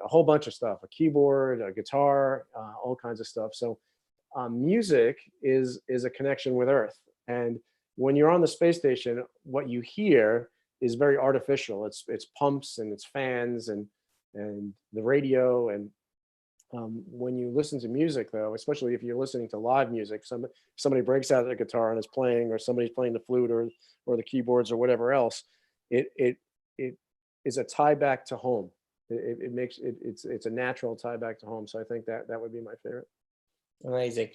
[SPEAKER 2] whole bunch of stuff, a keyboard, a guitar, all kinds of stuff. So music is a connection with Earth. And when you're on the space station, what you hear is very artificial. It's pumps and it's fans and the radio. And when you listen to music, though, especially if you're listening to live music, somebody breaks out a guitar and is playing, or somebody's playing the flute or the keyboards or whatever else, it is a tie back to home. It's a natural tie back to home. So I think that would be my favorite.
[SPEAKER 1] Amazing.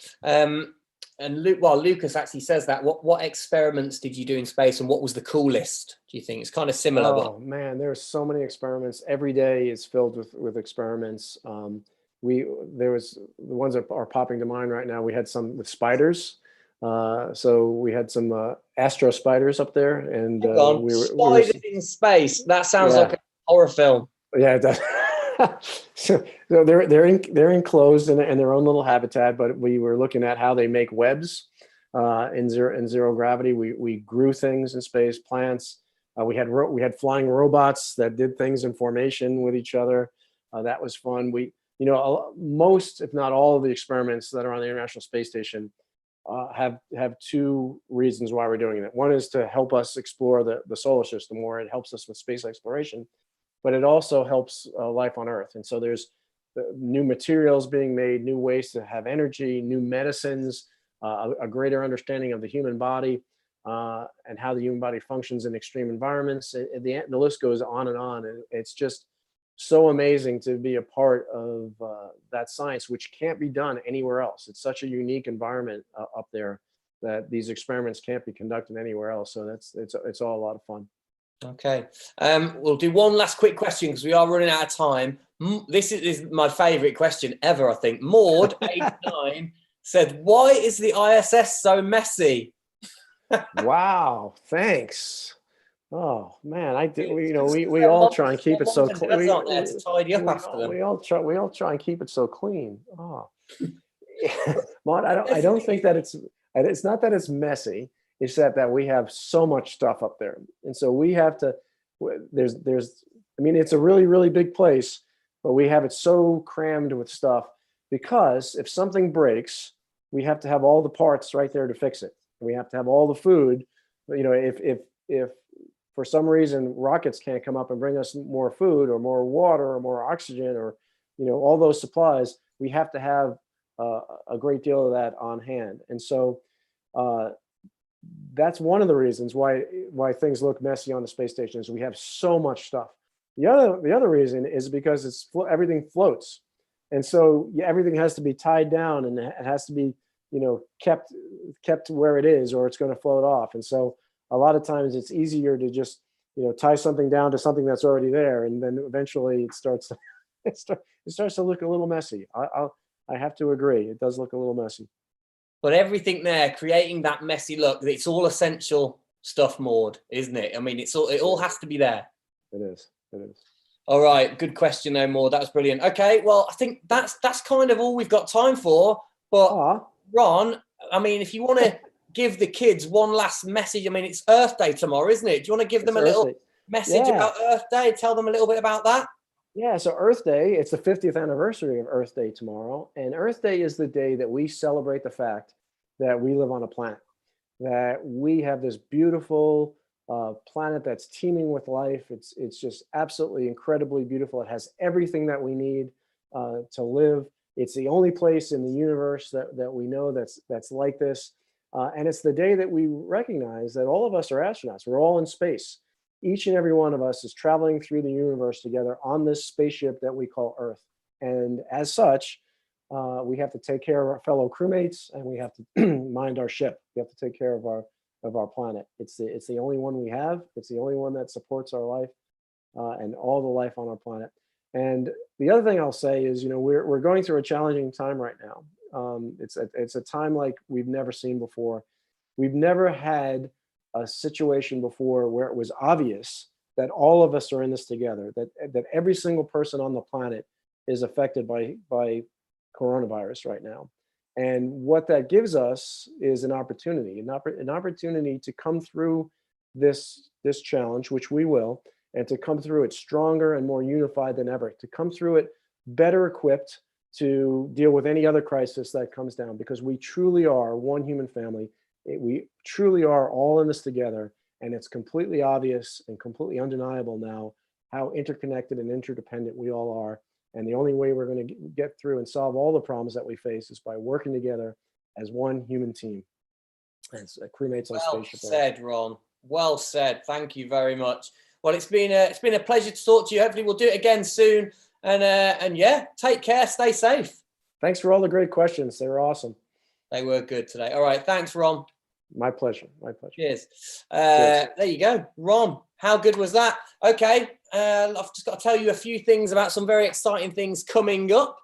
[SPEAKER 1] And Lucas actually says that. What experiments did you do in space, and what was the coolest? Do you think it's kind of similar?
[SPEAKER 2] Oh man, there's so many experiments. Every day is filled with experiments. There was the ones that are popping to mind right now. We had some with spiders. So we had some astro spiders up there, and
[SPEAKER 1] spiders in space. That sounds like a horror film.
[SPEAKER 2] Yeah, it does. So they're enclosed in their own little habitat, but we were looking at how they make webs in zero gravity. We grew things in space, plants. We had flying robots that did things in formation with each other. That was fun. Most, if not all, of the experiments that are on the International Space Station have two reasons why we're doing it. One is to help us explore the solar system more. It helps us with space exploration, but it also helps life on Earth. And so there's new materials being made, new ways to have energy, new medicines, a greater understanding of the human body and how the human body functions in extreme environments. The list goes on and on. And it's just so amazing to be a part of that science, which can't be done anywhere else. It's such a unique environment up there that these experiments can't be conducted anywhere else. So it's all a lot of fun.
[SPEAKER 1] Okay, we'll do one last quick question because we are running out of time. This is my favorite question ever, I think. Maud, 89, said, "Why is the ISS so messy?"
[SPEAKER 2] Wow, thanks. Oh man, we all try and keep it so clean. We all try and keep it so clean. Oh, Maud, I don't think that it's not that it's messy. It's that we have so much stuff up there, and so we have to. It's a really, really big place, but we have it so crammed with stuff because if something breaks, we have to have all the parts right there to fix it. We have to have all the food. If for some reason rockets can't come up and bring us more food or more water or more oxygen or all those supplies, we have to have a great deal of that on hand, and so. That's one of the reasons why things look messy on the space station is we have so much stuff. The other reason is because everything floats, and so everything has to be tied down and it has to be kept where it is or it's going to float off. And so a lot of times it's easier to just tie something down to something that's already there, and then eventually it starts to look a little messy. I have to agree, it does look a little messy.
[SPEAKER 1] But everything there, creating that messy look, it's all essential stuff, Maud, isn't it? I mean, it all has to be there.
[SPEAKER 2] It is.
[SPEAKER 1] All right, good question, though, Maud. That was brilliant. Okay, well, I think that's kind of all we've got time for. But Ron, I mean, if you want to give the kids one last message? I mean, it's Earth Day tomorrow, isn't it? Do you want to give them a little message about Earth Day? Tell them a little bit about that.
[SPEAKER 2] Yeah, so Earth Day, it's the 50th anniversary of Earth Day tomorrow. And Earth Day is the day that we celebrate the fact that we live on a planet, that we have this beautiful planet that's teeming with life. It's just absolutely incredibly beautiful. It has everything that we need to live. It's the only place in the universe that we know that's like this. And it's the day that we recognize that all of us are astronauts. We're all in space. Each and every one of us is traveling through the universe together on this spaceship that we call Earth. And as such, we have to take care of our fellow crewmates, and we have to mind our ship. We have to take care of our planet. It's the only one we have. It's the only one that supports our life and all the life on our planet. And the other thing I'll say is, we're going through a challenging time right now. It's a time like we've never seen before. We've never had a situation before where it was obvious that all of us are in this together, that every single person on the planet is affected by coronavirus right now. And what that gives us is an opportunity to come through this challenge, which we will, and to come through it stronger and more unified than ever, to come through it better equipped to deal with any other crisis that comes down, because we truly are one human family. We truly are all in this together, and it's completely obvious and completely undeniable now how interconnected and interdependent we all are. And the only way we're going to get through and solve all the problems that we face is by working together as one human team, as crewmates on Spaceship.
[SPEAKER 1] Well said, Ron. Well said. Thank you very much. Well, it's been a pleasure to talk to you. Hopefully, we'll do it again soon. And yeah, take care. Stay safe.
[SPEAKER 2] Thanks for all the great questions. They were awesome.
[SPEAKER 1] They were good today. All right. Thanks, Ron.
[SPEAKER 2] My pleasure. My pleasure.
[SPEAKER 1] Cheers. There you go. Ron, how good was that? Okay. I've just got to tell you a few things about some very exciting things coming up.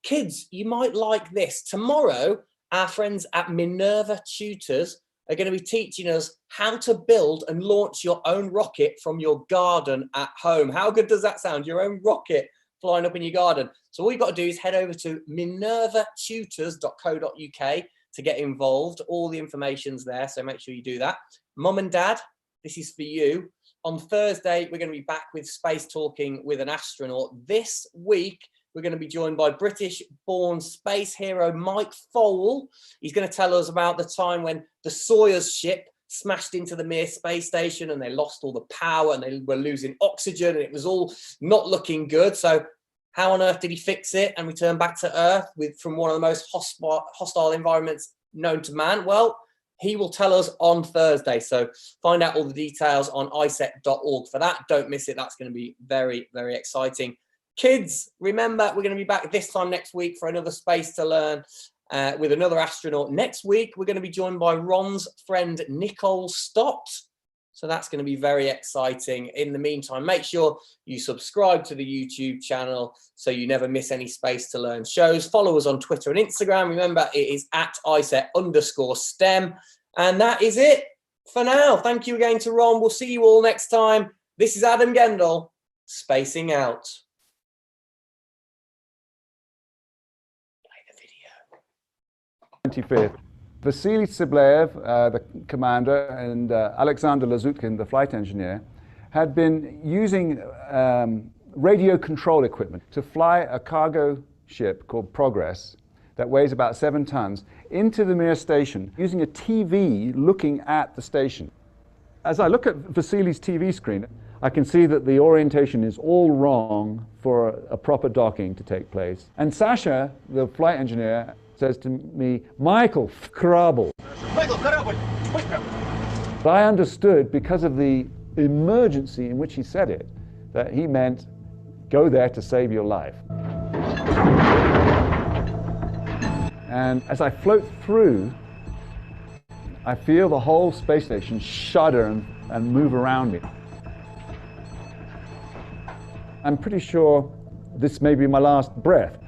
[SPEAKER 1] Kids, you might like this. Tomorrow, our friends at Minerva Tutors are going to be teaching us how to build and launch your own rocket from your garden at home. How good does that sound? Your own rocket flying up in your garden. So all you've got to do is head over to minervatutors.co.uk to get involved. All the information's there, so make sure you do that. Mum and Dad, this is for you. On Thursday, we're going to be back with Space Talking with an astronaut. This week, we're going to be joined by British-born space hero Mike Foale. He's going to tell us about the time when the Soyuz ship smashed into the Mir space station and they lost all the power and they were losing oxygen and it was all not looking good. So how on earth did he fix it and return back to Earth from one of the most hostile environments known to man? Well, he will tell us on Thursday. So find out all the details on ISSET.org for that. Don't miss it. That's going to be very, very exciting. Kids, remember, we're going to be back this time next week for another Space to Learn with another astronaut. Next week, we're going to be joined by Ron's friend, Nicole Stott. So that's going to be very exciting. In the meantime, make sure you subscribe to the YouTube channel so you never miss any Space to Learn shows. Follow us on Twitter and Instagram. Remember, it is at ISET_STEM. And that is it for now. Thank you again to Ron. We'll see you all next time. This is Adam Gendel, spacing out. Play the video.
[SPEAKER 8] 25th. Vasily Tsiblev, the commander, and Alexander Lazutkin, the flight engineer, had been using radio control equipment to fly a cargo ship called Progress that weighs about 7 tons into the Mir station using a TV looking at the station. As I look at Vasily's TV screen, I can see that the orientation is all wrong for a proper docking to take place. And Sasha, the flight engineer, says to me, Michael, Krabbel. But I understood, because of the emergency in which he said it, that he meant go there to save your life. And as I float through, I feel the whole space station shudder and move around me. I'm pretty sure this may be my last breath.